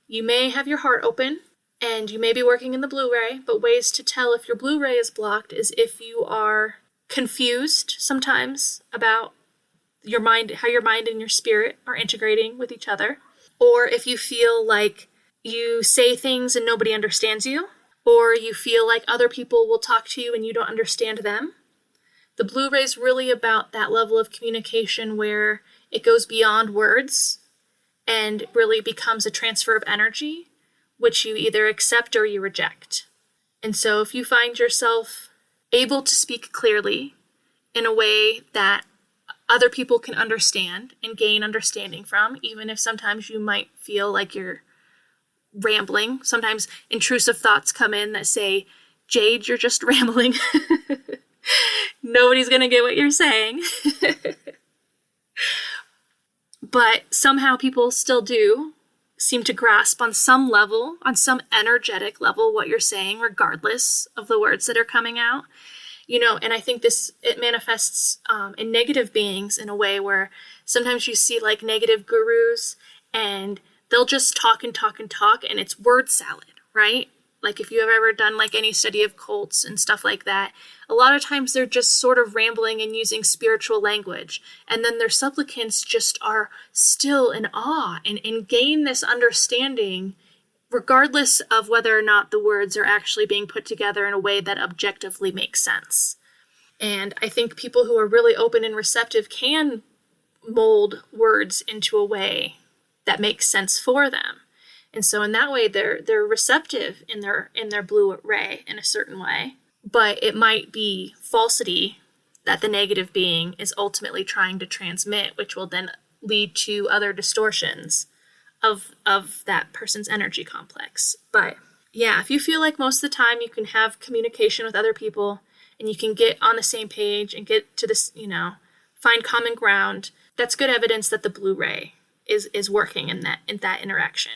you may have your heart open and you may be working in the blue ray, but ways to tell if your blue ray is blocked is if you are confused sometimes about your mind, how your mind and your spirit are integrating with each other, or if you feel like you say things and nobody understands you, or you feel like other people will talk to you and you don't understand them. The blue ray is really about that level of communication where it goes beyond words and really becomes a transfer of energy, which you either accept or you reject. And so if you find yourself able to speak clearly in a way that other people can understand and gain understanding from, even if sometimes you might feel like you're rambling. Sometimes intrusive thoughts come in that say, Jade, you're just rambling. Nobody's going to get what you're saying. But somehow people still do seem to grasp on some level, on some energetic level, what you're saying, regardless of the words that are coming out. And I think it manifests in negative beings in a way where sometimes you see like negative gurus and they'll just talk and talk and talk, and it's word salad, right? Like if you have ever done like any study of cults and stuff like that, a lot of times they're just sort of rambling and using spiritual language. And then their supplicants just are still in awe and gain this understanding regardless of whether or not the words are actually being put together in a way that objectively makes sense. And I think people who are really open and receptive can mold words into a way that makes sense for them. And so in that way, they're receptive in their blue ray in a certain way. But it might be falsity that the negative being is ultimately trying to transmit, which will then lead to other distortions of that person's energy complex. But yeah, if you feel like most of the time you can have communication with other people and you can get on the same page and get to this, find common ground, that's good evidence that the blue ray is working in that interaction.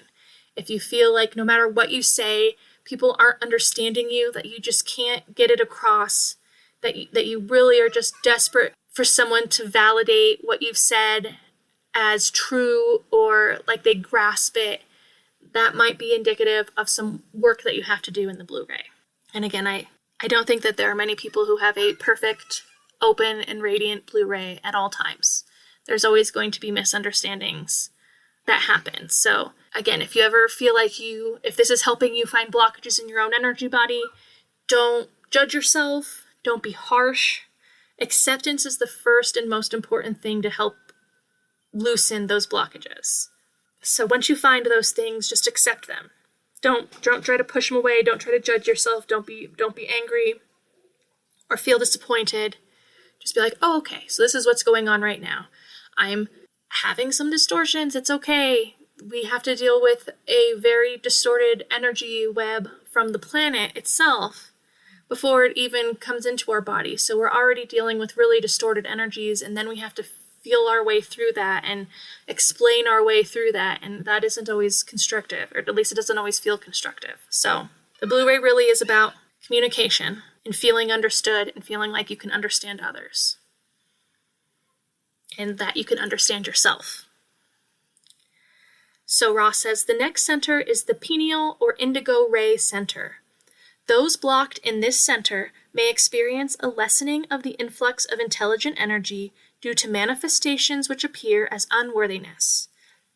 If you feel like no matter what you say, people aren't understanding you, that you just can't get it across, that you really are just desperate for someone to validate what you've said as true, or like they grasp it, that might be indicative of some work that you have to do in the blue ray. And again, I don't think that there are many people who have a perfect, open, and radiant blue ray at all times. There's always going to be misunderstandings that happen. So again, if you ever feel like if this is helping you find blockages in your own energy body, don't judge yourself, don't be harsh. Acceptance is the first and most important thing to help loosen those blockages. So once you find those things, just accept them. Don't try to push them away. Don't try to judge yourself. Don't be angry or feel disappointed. Just be like, oh, okay, so this is what's going on right now. I'm having some distortions. It's okay. We have to deal with a very distorted energy web from the planet itself before it even comes into our body. So we're already dealing with really distorted energies, and then we have to feel our way through that and explain our way through that, and that isn't always constructive, or at least it doesn't always feel constructive. So the blue ray really is about communication and feeling understood and feeling like you can understand others and that you can understand yourself. So Ross says the next center is the pineal or indigo ray center. Those blocked in this center may experience a lessening of the influx of intelligent energy due to manifestations which appear as unworthiness.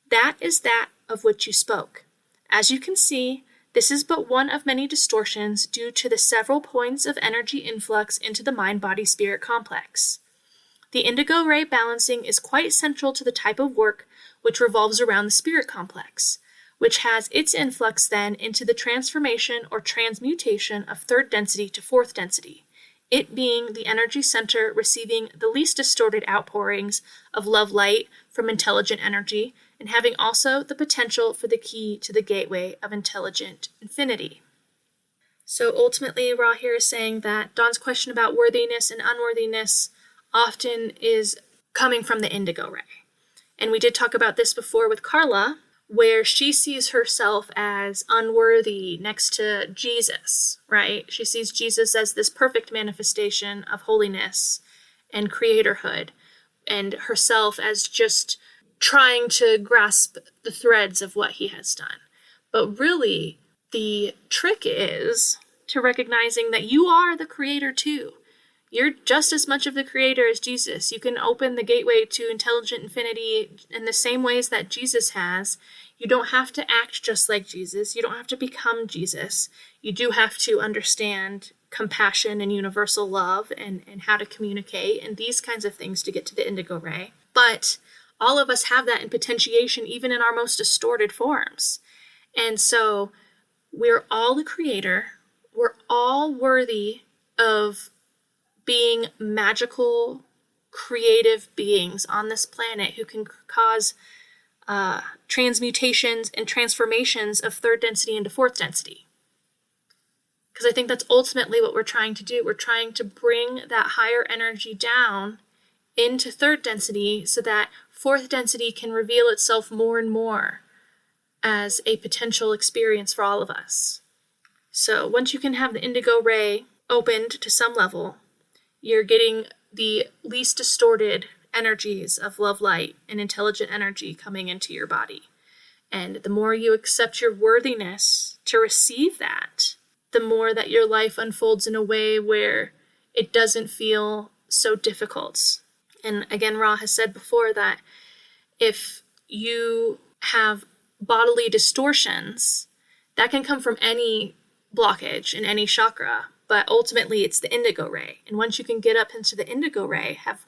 That is that of which you spoke. As you can see, this is but one of many distortions due to the several points of energy influx into the mind-body-spirit complex. The indigo ray balancing is quite central to the type of work which revolves around the spirit complex, which has its influx then into the transformation or transmutation of third density to fourth density, it being the energy center receiving the least distorted outpourings of love light from intelligent energy, and having also the potential for the key to the gateway of intelligent infinity. So ultimately, Ra here is saying that Dawn's question about worthiness and unworthiness often is coming from the indigo ray. And we did talk about this before with Carla, where she sees herself as unworthy next to Jesus, right? She sees Jesus as this perfect manifestation of holiness and creatorhood, and herself as just trying to grasp the threads of what he has done. But really, the trick is to recognizing that you are the creator too. You're just as much of the creator as Jesus. You can open the gateway to intelligent infinity in the same ways that Jesus has. You don't have to act just like Jesus. You don't have to become Jesus. You do have to understand compassion and universal love and how to communicate and these kinds of things to get to the indigo ray. But all of us have that in potentiation, even in our most distorted forms. And so we're all the creator. We're all worthy of being magical, creative beings on this planet who can cause transmutations and transformations of third density into fourth density. Because I think that's ultimately what we're trying to do. We're trying to bring that higher energy down into third density so that fourth density can reveal itself more and more as a potential experience for all of us. So once you can have the indigo ray opened to some level, you're getting the least distorted energies of love, light, and intelligent energy coming into your body. And the more you accept your worthiness to receive that, the more that your life unfolds in a way where it doesn't feel so difficult. And again, Ra has said before that if you have bodily distortions, that can come from any blockage in any chakra, but ultimately it's the indigo ray. And once you can get up into the indigo ray, have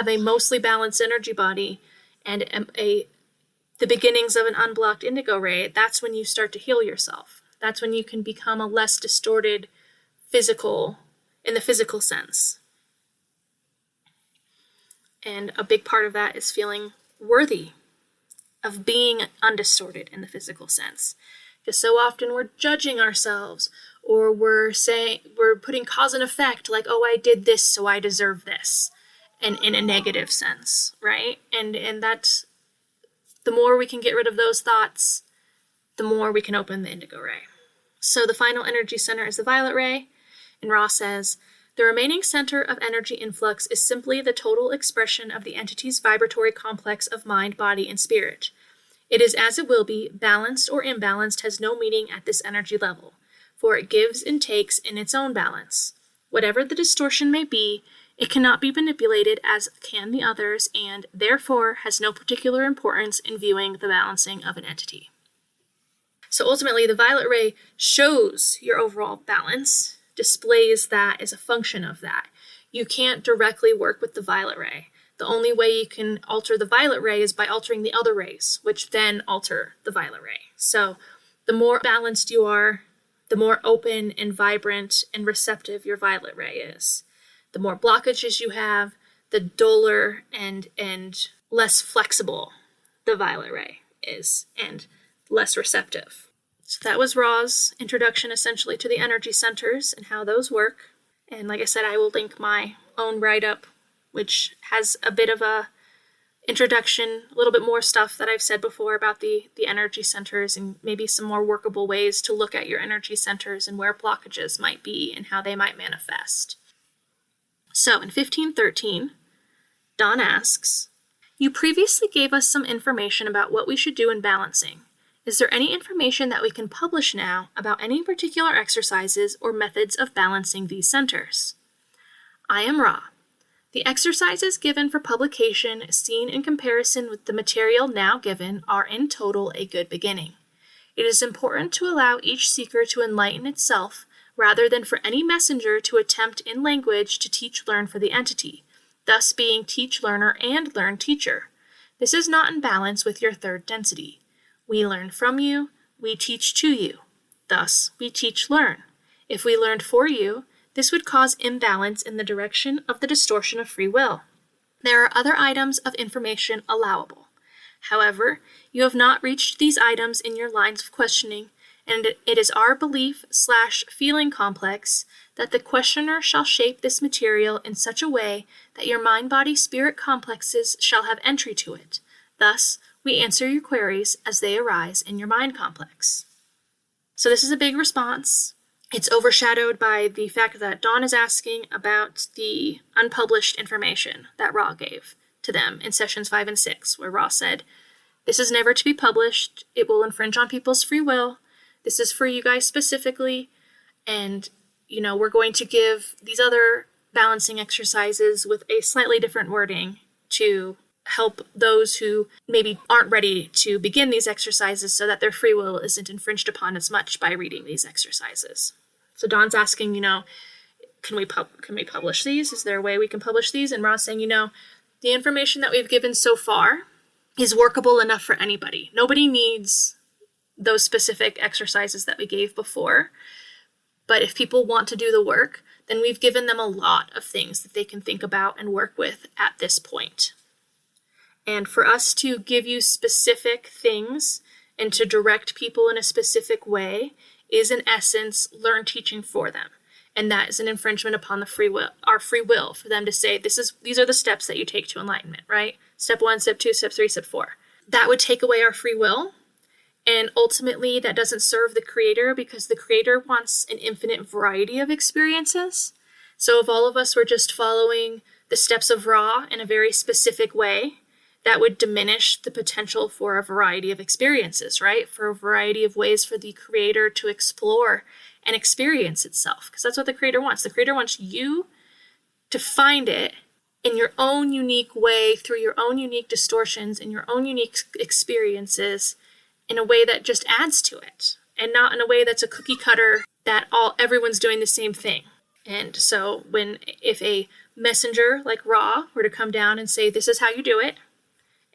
a mostly balanced energy body and the beginnings of an unblocked indigo ray, that's when you start to heal yourself. That's when you can become a less distorted in the physical sense. And a big part of that is feeling worthy of being undistorted in the physical sense. Because so often we're judging ourselves, or we're putting cause and effect, like, oh, I did this, so I deserve this, and in a negative sense, right? And that's, the more we can get rid of those thoughts, the more we can open the indigo ray. So the final energy center is the violet ray, and Ra says, the remaining center of energy influx is simply the total expression of the entity's vibratory complex of mind, body, and spirit. It is as it will be, balanced or imbalanced has no meaning at this energy level, for it gives and takes in its own balance. Whatever the distortion may be, it cannot be manipulated as can the others, and therefore has no particular importance in viewing the balancing of an entity. So ultimately, the violet ray shows your overall balance, displays that as a function of that. You can't directly work with the violet ray. The only way you can alter the violet ray is by altering the other rays, which then alter the violet ray. So the more balanced you are, the more open and vibrant and receptive your violet ray is. The more blockages you have, the duller and less flexible the violet ray is, and less receptive. So that was Ra's introduction essentially to the energy centers and how those work. And like I said, I will link my own write-up, which has a bit of a introduction, a little bit more stuff that I've said before about the energy centers, and maybe some more workable ways to look at your energy centers and where blockages might be and how they might manifest. So in 1513, Don asks, you previously gave us some information about what we should do in balancing. Is there any information that we can publish now about any particular exercises or methods of balancing these centers? I am Ra. The exercises given for publication, seen in comparison with the material now given, are in total a good beginning. It is important to allow each seeker to enlighten itself, rather than for any messenger to attempt in language to teach-learn for the entity, thus being teach-learner and learn-teacher. This is not in balance with your third density. We learn from you, we teach to you. Thus, we teach-learn. If we learned for you, this would cause imbalance in the direction of the distortion of free will. There are other items of information allowable. However, you have not reached these items in your lines of questioning, and it is our belief/feeling complex that the questioner shall shape this material in such a way that your mind-body-spirit complexes shall have entry to it. Thus, we answer your queries as they arise in your mind complex. So this is a big response. It's overshadowed by the fact that Dawn is asking about the unpublished information that Ra gave to them in sessions 5 and 6, where Ra said, this is never to be published. It will infringe on people's free will. This is for you guys specifically. And, we're going to give these other balancing exercises with a slightly different wording to help those who maybe aren't ready to begin these exercises so that their free will isn't infringed upon as much by reading these exercises. So Dawn's asking, can we publish these? Is there a way we can publish these? And Ra's saying, the information that we've given so far is workable enough for anybody. Nobody needs those specific exercises that we gave before. But if people want to do the work, then we've given them a lot of things that they can think about and work with at this point. And for us to give you specific things and to direct people in a specific way is in essence learn teaching for them. And that is an infringement upon our free will for them to say, these are the steps that you take to enlightenment, right? Step 1, step 2, step 3, step 4. That would take away our free will. And ultimately that doesn't serve the creator, because the creator wants an infinite variety of experiences. So if all of us were just following the steps of Ra in a very specific way, that would diminish the potential for a variety of experiences, right? For a variety of ways for the creator to explore and experience itself, because that's what the creator wants. The creator wants you to find it in your own unique way, through your own unique distortions and your own unique experiences, in a way that just adds to it, and not in a way that's a cookie cutter that everyone's doing the same thing. And so if a messenger like Ra were to come down and say, this is how you do it,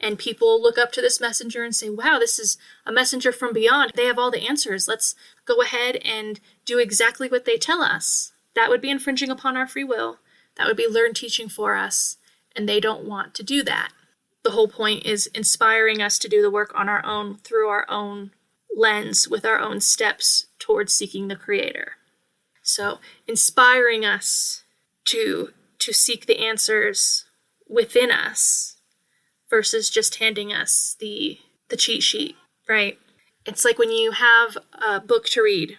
and people look up to this messenger and say, wow, this is a messenger from beyond. They have all the answers. Let's go ahead and do exactly what they tell us. That would be infringing upon our free will. That would be learned teaching for us. And they don't want to do that. The whole point is inspiring us to do the work on our own, through our own lens, with our own steps towards seeking the creator. So inspiring us to seek the answers within us, versus just handing us the cheat sheet, right? It's like when you have a book to read,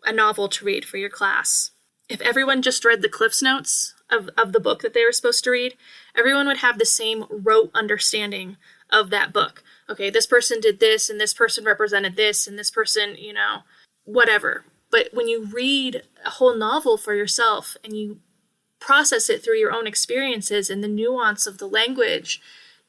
a novel to read for your class. If everyone just read the Cliff's Notes of the book that they were supposed to read, everyone would have the same rote understanding of that book. Okay, this person did this, and this person represented this, and this person, whatever. But when you read a whole novel for yourself and you process it through your own experiences and the nuance of the language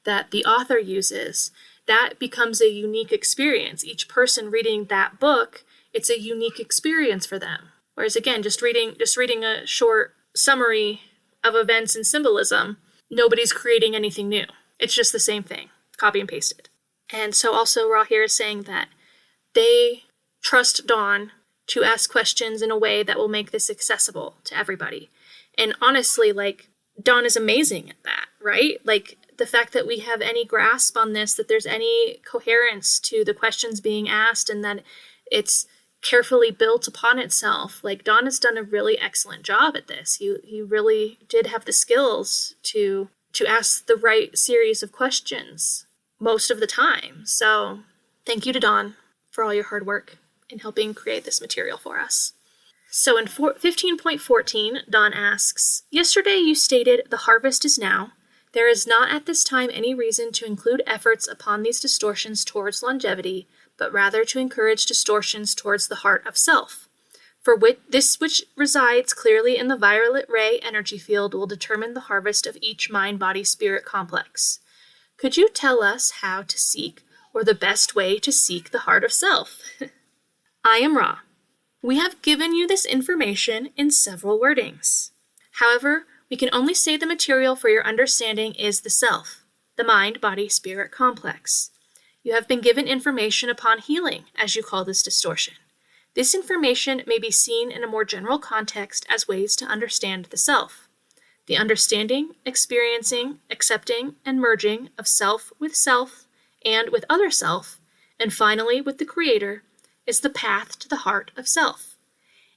that the author uses, that becomes a unique experience. Each person reading that book, it's a unique experience for them. Whereas again, just reading a short summary of events and symbolism, nobody's creating anything new. It's just the same thing, copy and pasted. And so also Ra here is saying that they trust Dawn to ask questions in a way that will make this accessible to everybody. And honestly, Dawn is amazing at that, right? The fact that we have any grasp on this, that there's any coherence to the questions being asked, and that it's carefully built upon itself. Dawn has done a really excellent job at this. He really did have the skills to ask the right series of questions most of the time. So thank you to Dawn for all your hard work in helping create this material for us. So in 15.14, Dawn asks, yesterday you stated the harvest is now. There is not at this time any reason to include efforts upon these distortions towards longevity, but rather to encourage distortions towards the heart of self. For this which resides clearly in the violet ray energy field will determine the harvest of each mind-body-spirit complex. Could you tell us how to seek, or the best way to seek the heart of self? I am Ra. We have given you this information in several wordings. However, we can only say the material for your understanding is the self, the mind-body-spirit complex. You have been given information upon healing, as you call this distortion. This information may be seen in a more general context as ways to understand the self. The understanding, experiencing, accepting, and merging of self and with other self, and finally with the Creator, is the path to the heart of self.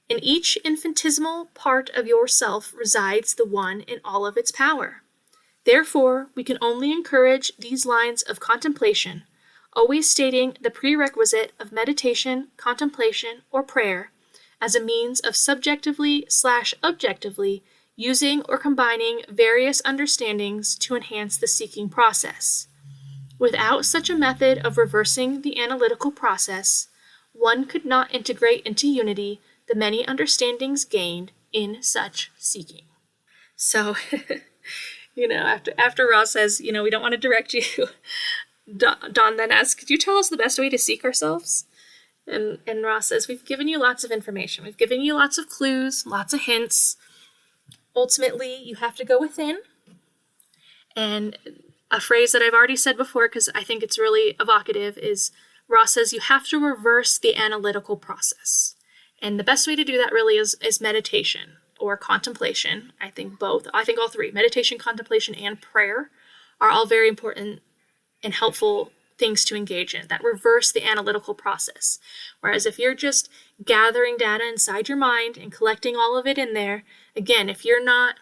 In each infinitesimal part of yourself resides the one in all of its power. Therefore, we can only encourage these lines of contemplation, always stating the prerequisite of meditation, contemplation, or prayer as a means of subjectively/objectively using or combining various understandings to enhance the seeking process. Without such a method of reversing the analytical process, one could not integrate into unity the many understandings gained in such seeking. So, after Ross says, we don't want to direct you, Dawn then asks, could you tell us the best way to seek ourselves? And Ross says, we've given you lots of information. We've given you lots of clues, lots of hints. Ultimately, you have to go within. And a phrase that I've already said before, because I think it's really evocative, is Ross says you have to reverse the analytical process. And the best way to do that really is meditation or contemplation. I think both. I think all three, meditation, contemplation, and prayer, are all very important and helpful things to engage in that reverse the analytical process. Whereas if you're just gathering data inside your mind and collecting all of it in there, again, if you're not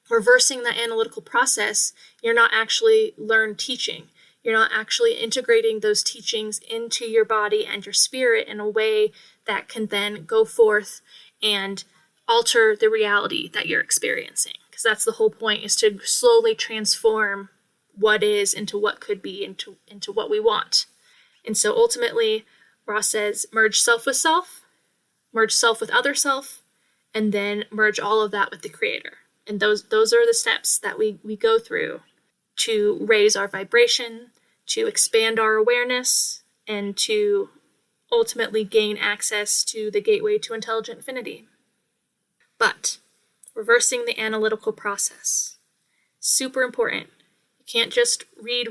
reversing the analytical process, you're not actually learned teaching. You're not actually integrating those teachings into your body and your spirit in a way that can then go forth and alter the reality that you're experiencing. Because that's the whole point, is to slowly transform what is into what could be, into what we want. And so ultimately, Ross says, merge self with self, merge self with other self, and then merge all of that with the Creator. And those are the steps that we go through to raise our vibration, to expand our awareness, and to ultimately gain access to the gateway to intelligent infinity. But reversing the analytical process, super important. You can't just read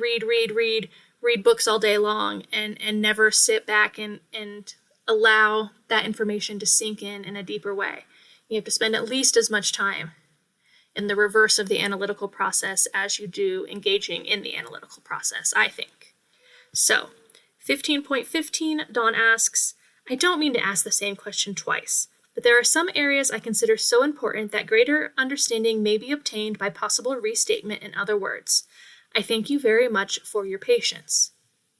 books all day long and never sit back and allow that information to sink in a deeper way. You have to spend at least as much time in the reverse of the analytical process as you do engaging in the analytical process, I think. So, 15.15, Dawn asks, I don't mean to ask the same question twice, but there are some areas I consider so important that greater understanding may be obtained by possible restatement in other words. I thank you very much for your patience.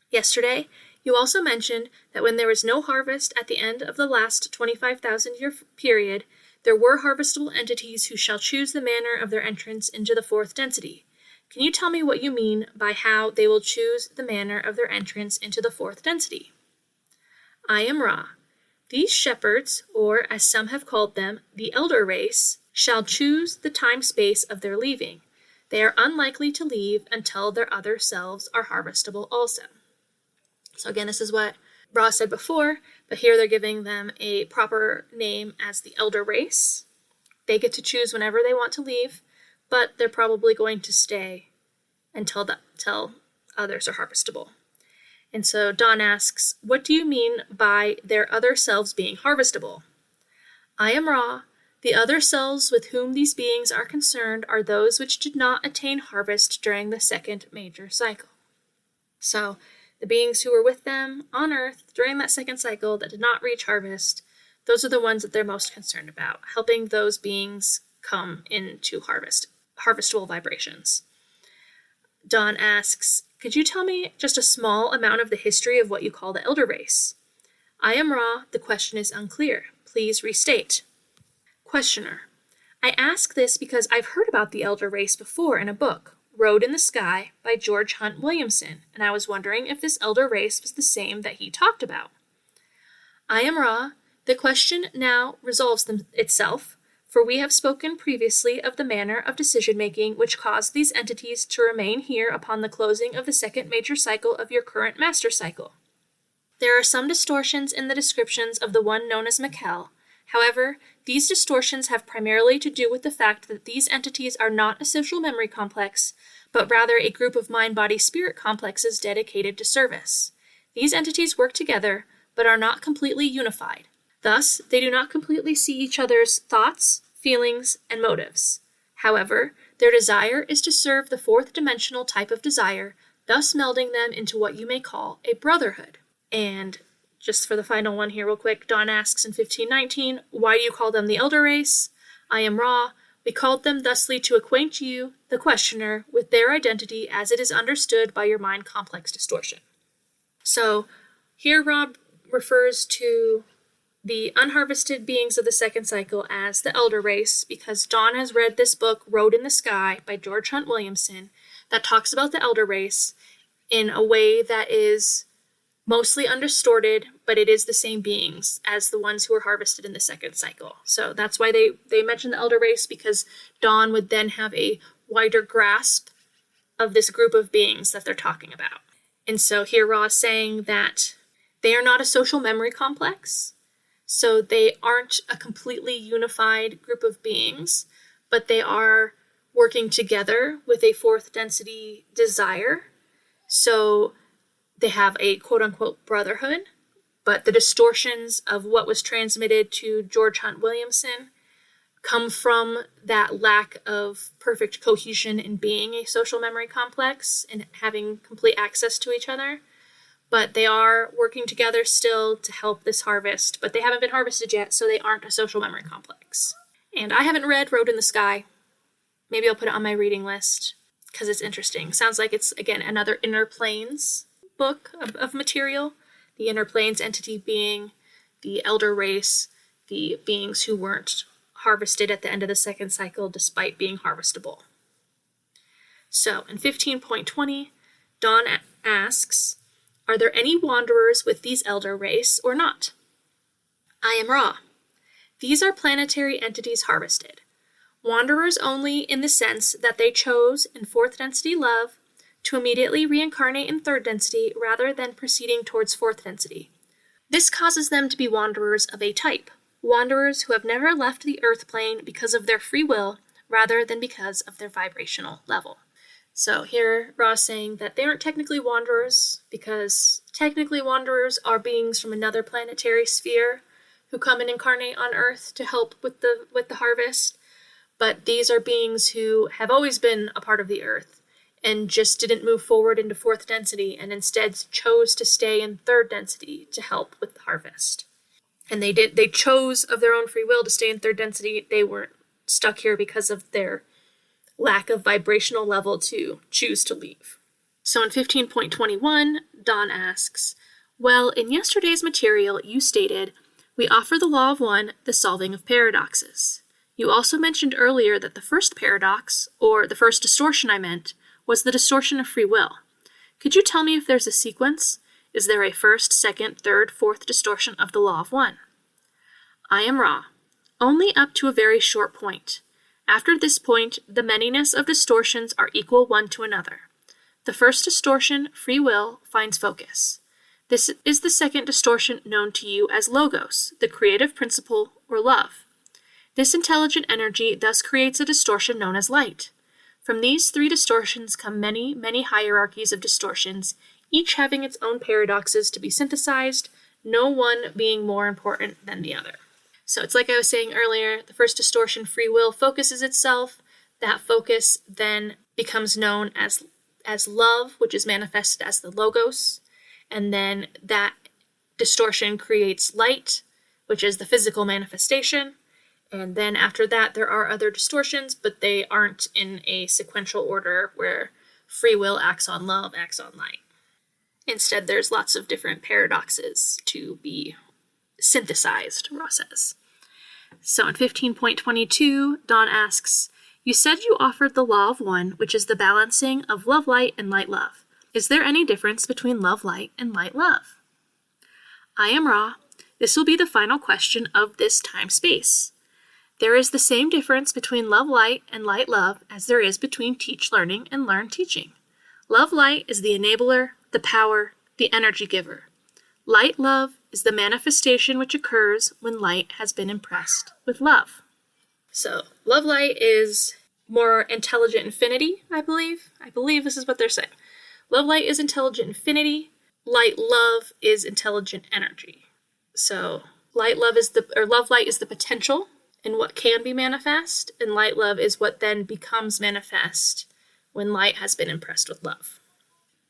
Yesterday, you also mentioned that when there was no harvest at the end of the last 25,000-year period, there were harvestable entities who shall choose the manner of their entrance into the fourth density. Can you tell me what you mean by how they will choose the manner of their entrance into the fourth density? I am Ra. These shepherds, or as some have called them, the elder race, shall choose the time-space of their leaving. They are unlikely to leave until their other selves are harvestable also. So again, this is what Ra said before, but here they're giving them a proper name as the elder race. They get to choose whenever they want to leave, but they're probably going to stay until others are harvestable. And so Dawn asks, what do you mean by their other selves being harvestable? I am Ra. The other selves with whom these beings are concerned are those which did not attain harvest during the second major cycle. So the beings who were with them on Earth during that second cycle that did not reach harvest, those are the ones that they're most concerned about, helping those beings come into harvestable vibrations. Dawn asks, could you tell me just a small amount of the history of what you call the elder race? I am Ra. The question is unclear. Please restate. Questioner. I ask this because I've heard about the elder race before in a book, Road in the Sky by George Hunt Williamson, and I was wondering if this elder race was the same that he talked about. I am Ra. The question now resolves itself, for we have spoken previously of the manner of decision-making which caused these entities to remain here upon the closing of the second major cycle of your current master cycle. There are some distortions in the descriptions of the one known as Mikkel. However, these distortions have primarily to do with the fact that these entities are not a social memory complex, but rather a group of mind-body-spirit complexes dedicated to service. These entities work together, but are not completely unified. Thus, they do not completely see each other's thoughts, feelings, and motives. However, their desire is to serve the fourth dimensional type of desire, thus melding them into what you may call a brotherhood. And just for the final one here real quick, Dawn asks in 1519, why do you call them the elder race? I am Ra. We called them thusly to acquaint you, the questioner, with their identity as it is understood by your mind complex distortion. So here Ra refers to the unharvested beings of the second cycle as the elder race because Dawn has read this book, Road in the Sky by George Hunt Williamson, that talks about the elder race in a way that is mostly undistorted, but it is the same beings as the ones who were harvested in the second cycle. So that's why they mention the elder race, because Dawn would then have a wider grasp of this group of beings that they're talking about. And so here Ra is saying that they are not a social memory complex, so they aren't a completely unified group of beings, but they are working together with a fourth density desire. So they have a quote-unquote brotherhood, but the distortions of what was transmitted to George Hunt Williamson come from that lack of perfect cohesion in being a social memory complex and having complete access to each other. But they are working together still to help this harvest, but they haven't been harvested yet, so they aren't a social memory complex. And I haven't read Road in the Sky. Maybe I'll put it on my reading list because it's interesting. Sounds like it's, again, another Inner Planes book of material. The Inner Planes entity being the elder race, the beings who weren't harvested at the end of the second cycle despite being harvestable. So in 15.20, Dawn asks, are there any wanderers with these elder race or not? I am Ra. These are planetary entities harvested. Wanderers only in the sense that they chose in fourth density love to immediately reincarnate in third density rather than proceeding towards fourth density. This causes them to be wanderers of a type, wanderers who have never left the earth plane because of their free will rather than because of their vibrational level. So here Ra is saying that they aren't technically wanderers because technically wanderers are beings from another planetary sphere who come and incarnate on Earth to help with the harvest, but these are beings who have always been a part of the Earth and just didn't move forward into fourth density and instead chose to stay in third density to help with the harvest. And they chose of their own free will to stay in third density. They weren't stuck here because of their lack of vibrational level to choose to leave. So in 15.21, Dawn asks, well, in yesterday's material you stated, we offer the law of one, the solving of paradoxes. You also mentioned earlier that the first paradox, or the first distortion I meant, was the distortion of free will. Could you tell me if there's a sequence? Is there a first, second, third, fourth distortion of the law of one? I am Ra. Only up to a very short point. After this point, the manyness of distortions are equal one to another. The first distortion, free will, finds focus. This is the second distortion known to you as logos, the creative principle, or love. This intelligent energy thus creates a distortion known as light. From these three distortions come many, many hierarchies of distortions, each having its own paradoxes to be synthesized, no one being more important than the other. So it's like I was saying earlier, the first distortion, free will, focuses itself. That focus then becomes known as love, which is manifested as the logos. And then that distortion creates light, which is the physical manifestation. And then after that, there are other distortions, but they aren't in a sequential order where free will acts on love, acts on light. Instead, there's lots of different paradoxes to be synthesized, Ra says. So in 15.22, Dawn asks, you said you offered the law of one, which is the balancing of love-light and light-love. Is there any difference between love-light and light-love? I am Ra. This will be the final question of this time-space. There is the same difference between love-light and light-love as there is between teach-learning and learn-teaching. Love-light is the enabler, the power, the energy giver. Light-love is the manifestation which occurs when light has been impressed with love. So, love-light is more intelligent infinity, I believe. I believe this is what they're saying. Love-light is intelligent infinity. Light-love is intelligent energy. So, love-light is the potential and what can be manifest, and light-love is what then becomes manifest when light has been impressed with love.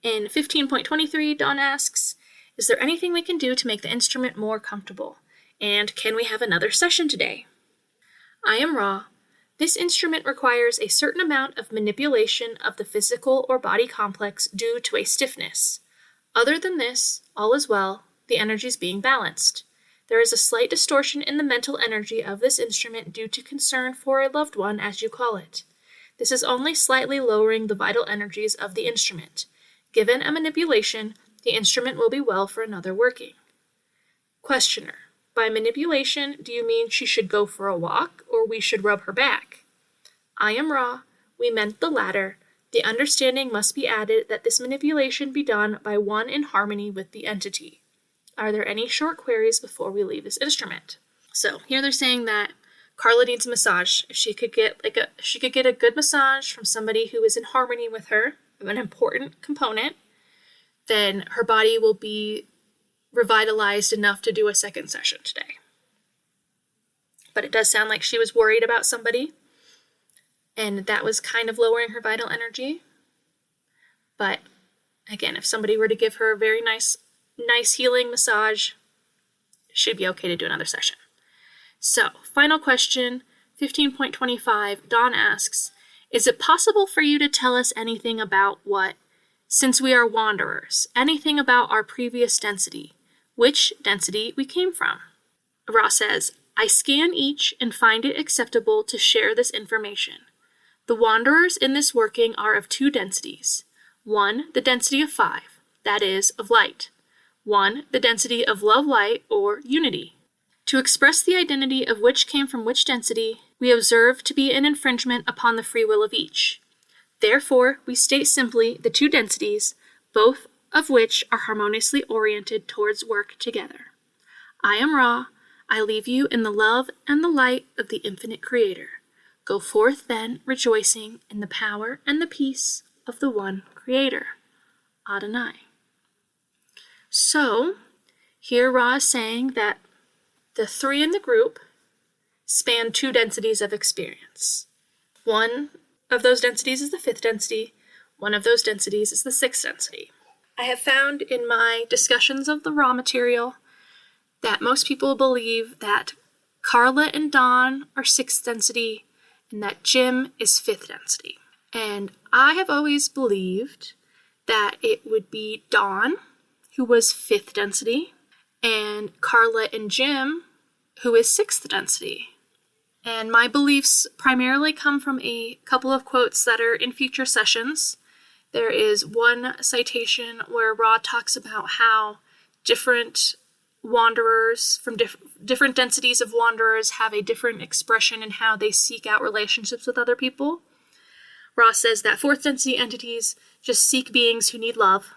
In 15.23, Dawn asks, is there anything we can do to make the instrument more comfortable? And can we have another session today? I am Ra. This instrument requires a certain amount of manipulation of the physical or body complex due to a stiffness. Other than this, all is well, the energy is being balanced. There is a slight distortion in the mental energy of this instrument due to concern for a loved one, as you call it. This is only slightly lowering the vital energies of the instrument. Given a manipulation, the instrument will be well for another working. Questioner. By manipulation, do you mean she should go for a walk, or we should rub her back? I am Ra. We meant the latter. The understanding must be added that this manipulation be done by one in harmony with the entity. Are there any short queries before we leave this instrument? So here they're saying that Carla needs a massage. If she could get a good massage from somebody who is in harmony with her, an important component, then her body will be revitalized enough to do a second session today. But it does sound like she was worried about somebody, and that was kind of lowering her vital energy. But again, if somebody were to give her a very nice healing massage, she'd be okay to do another session. So, final question, 15.25, Dawn asks, is it possible for you to tell us anything about since we are wanderers, anything about our previous density, which density we came from? Ra says, I scan each and find it acceptable to share this information. The wanderers in this working are of two densities. One, the density of 5, that is, of light. One, the density of love-light, or unity. To express the identity of which came from which density, we observe to be an infringement upon the free will of each. Therefore, we state simply the two densities, both of which are harmoniously oriented towards work together. I am Ra. I leave you in the love and the light of the infinite Creator. Go forth then, rejoicing in the power and the peace of the one Creator, Adonai. So, here Ra is saying that the three in the group span two densities of experience. One of those densities is the 5th density. One of those densities is the 6th density. I have found in my discussions of the Ra material that most people believe that Carla and Dawn are 6th density and that Jim is 5th density. And I have always believed that it would be Dawn, who was 5th density, and Carla and Jim, who is 6th density. And my beliefs primarily come from a couple of quotes that are in future sessions. There is one citation where Ra talks about how different wanderers from different densities of wanderers have a different expression in how they seek out relationships with other people. Ra says that 4th density entities just seek beings who need love.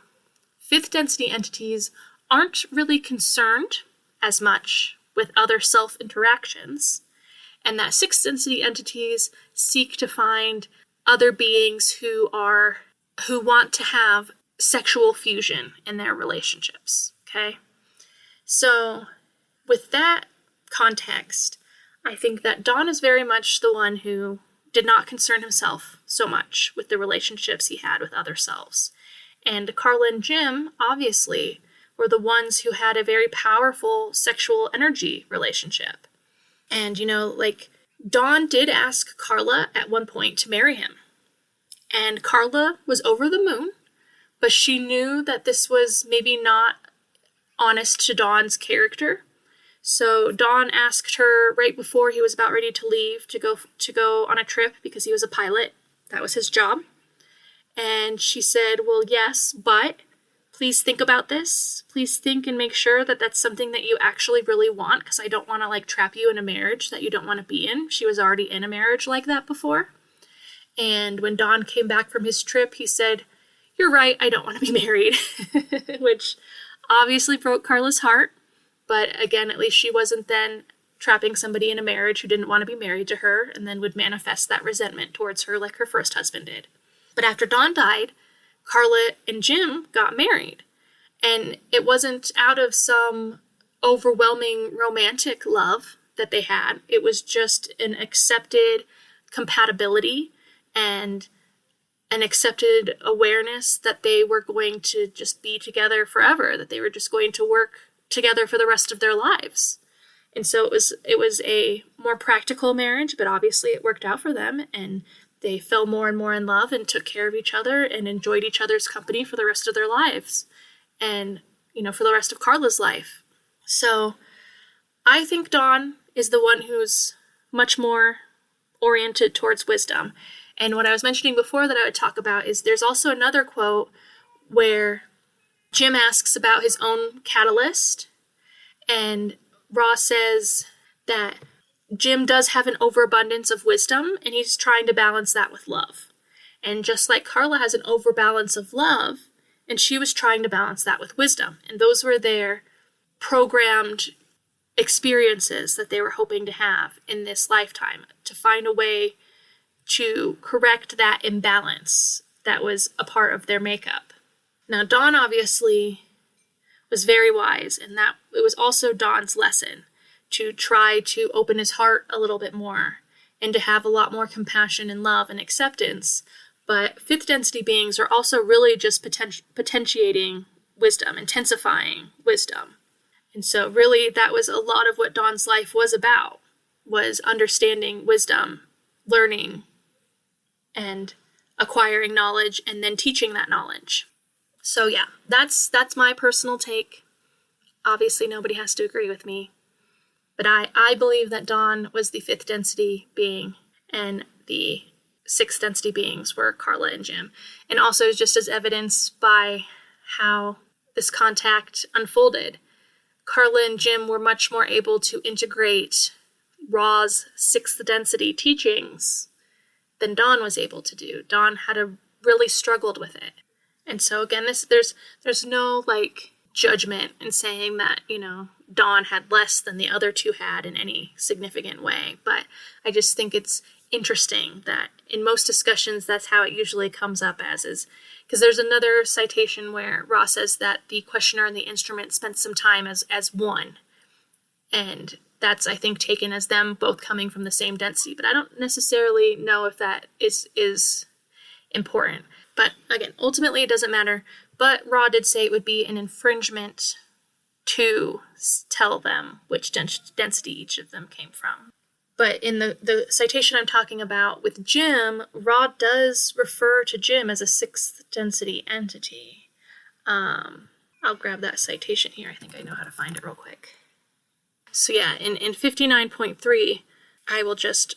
5th density entities aren't really concerned as much with other self-interactions, and that 6th density entities seek to find other beings who want to have sexual fusion in their relationships, okay? So, with that context, I think that Dawn is very much the one who did not concern himself so much with the relationships he had with other selves. And Carla and Jim, obviously, were the ones who had a very powerful sexual energy relationship. And, Dawn did ask Carla at one point to marry him. And Carla was over the moon, but she knew that this was maybe not honest to Dawn's character. So Dawn asked her right before he was about ready to leave to go on a trip because he was a pilot. That was his job. And she said, well, yes, but please think about this. Please think and make sure that that's something that you actually really want, because I don't want to trap you in a marriage that you don't want to be in. She was already in a marriage like that before. And when Dawn came back from his trip, he said, you're right, I don't want to be married, which obviously broke Carla's heart. But again, at least she wasn't then trapping somebody in a marriage who didn't want to be married to her and then would manifest that resentment towards her like her first husband did. But after Dawn died, Carla and Jim got married. And it wasn't out of some overwhelming romantic love that they had. It was just an accepted compatibility and an accepted awareness that they were going to just be together forever, that they were just going to work together for the rest of their lives. And so it was a more practical marriage, but obviously it worked out for them, and they fell more and more in love and took care of each other and enjoyed each other's company for the rest of their lives. And, for the rest of Carla's life. So I think Dawn is the one who's much more oriented towards wisdom. And what I was mentioning before that I would talk about is there's also another quote where Jim asks about his own catalyst, and Ra says that Jim does have an overabundance of wisdom, and he's trying to balance that with love. And just like Carla has an overbalance of love, and she was trying to balance that with wisdom. And those were their programmed experiences that they were hoping to have in this lifetime, to find a way to correct that imbalance that was a part of their makeup. Now, Dawn obviously was very wise, and that it was also Dawn's lesson to try to open his heart a little bit more and to have a lot more compassion and love and acceptance. But 5th density beings are also really just potentiating wisdom, intensifying wisdom. And so really that was a lot of what Dawn's life was about, was understanding wisdom, learning, and acquiring knowledge, and then teaching that knowledge. So yeah, that's my personal take. Obviously nobody has to agree with me. But I believe that Dawn was the 5th density being, and the 6th density beings were Carla and Jim. And also just as evidence by how this contact unfolded, Carla and Jim were much more able to integrate Ra's 6th density teachings than Dawn was able to do. Dawn really struggled with it. And so again, there's no like judgment in saying that, Dawn had less than the other two had in any significant way. But I just think it's interesting that in most discussions, that's how it usually comes up is because there's another citation where Ra says that the questioner and the instrument spent some time as one. And that's, I think, taken as them both coming from the same density. But I don't necessarily know if that is important. But again, ultimately it doesn't matter. But Ra did say it would be an infringement to tell them which density each of them came from. But in the citation I'm talking about with Jim, Ra does refer to Jim as a 6th density entity. I'll grab that citation here. I think I know how to find it real quick. So yeah, in 59.3,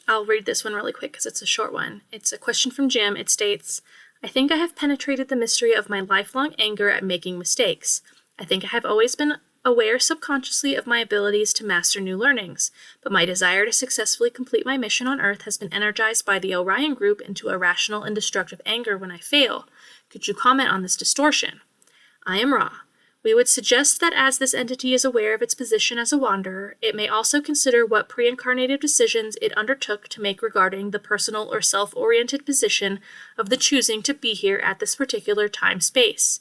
I'll read this one really quick because it's a short one. It's a question from Jim. It states, I think I have penetrated the mystery of my lifelong anger at making mistakes. I think I have always been aware subconsciously of my abilities to master new learnings, but my desire to successfully complete my mission on Earth has been energized by the Orion group into irrational and destructive anger when I fail. Could you comment on this distortion? I am Ra. We would suggest that as this entity is aware of its position as a wanderer, it may also consider what pre-incarnative decisions it undertook to make regarding the personal or self-oriented position of the choosing to be here at this particular time-space.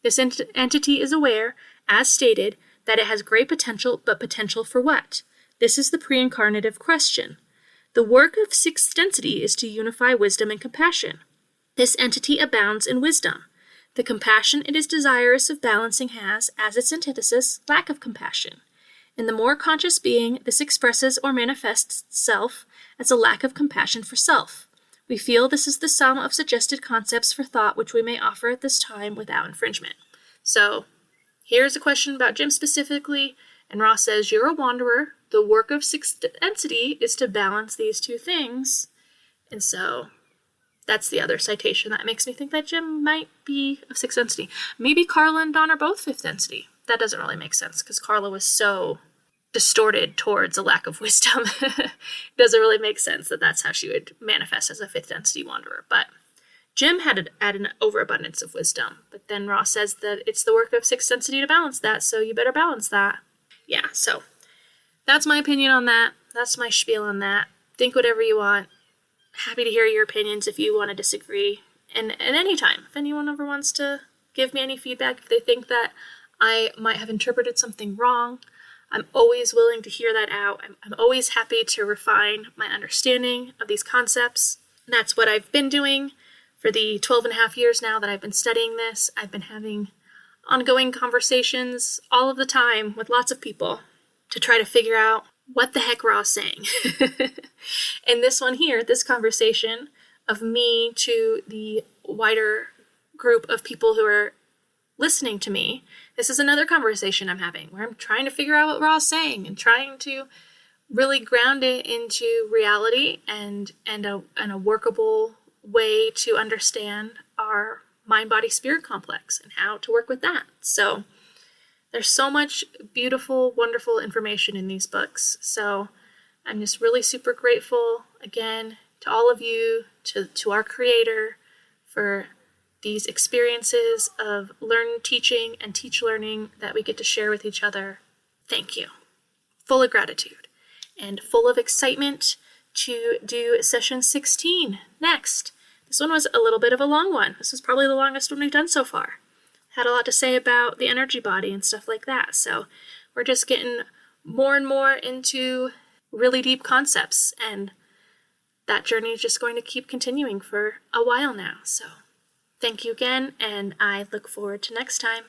This entity is aware, as stated, that it has great potential, but potential for what? This is the pre-incarnative question. The work of 6th density is to unify wisdom and compassion. This entity abounds in wisdom. The compassion it is desirous of balancing has, as its antithesis, lack of compassion. In the more conscious being, this expresses or manifests itself as a lack of compassion for self. We feel this is the sum of suggested concepts for thought which we may offer at this time without infringement. So, here's a question about Jim specifically, and Ra says, you're a wanderer. The work of 6th density is to balance these two things. And so, that's the other citation that makes me think that Jim might be of 6th density. Maybe Carla and Dawn are both 5th density. That doesn't really make sense, because Carla was so distorted towards a lack of wisdom. It doesn't really make sense that that's how she would manifest as a 5th density wanderer. But Jim had an overabundance of wisdom, but then Ross says that it's the work of 6th density to balance that, so you better balance that. Yeah, so that's my opinion on that. That's my spiel on that. Think whatever you want. Happy to hear your opinions if you want to disagree. And at any time, if anyone ever wants to give me any feedback, if they think that I might have interpreted something wrong, I'm always willing to hear that out. I'm always happy to refine my understanding of these concepts. And that's what I've been doing for the 12 and a half years now that I've been studying this. I've been having ongoing conversations all of the time with lots of people to try to figure out what the heck Ra's saying. And this one here, this conversation of me to the wider group of people who are listening to me, this is another conversation I'm having where I'm trying to figure out what Ra's saying and trying to really ground it into reality and a workable way to understand our mind-body-spirit complex and how to work with that. So there's so much beautiful, wonderful information in these books. So I'm just really super grateful, again, to all of you, to our creator, for these experiences of teaching, and teach learning that we get to share with each other. Thank you. Full of gratitude and full of excitement to do session 16 next. This one was a little bit of a long one. This is probably the longest one we've done so far. Had a lot to say about the energy body and stuff like that. So we're just getting more and more into really deep concepts, and that journey is just going to keep continuing for a while now. So thank you again, and I look forward to next time.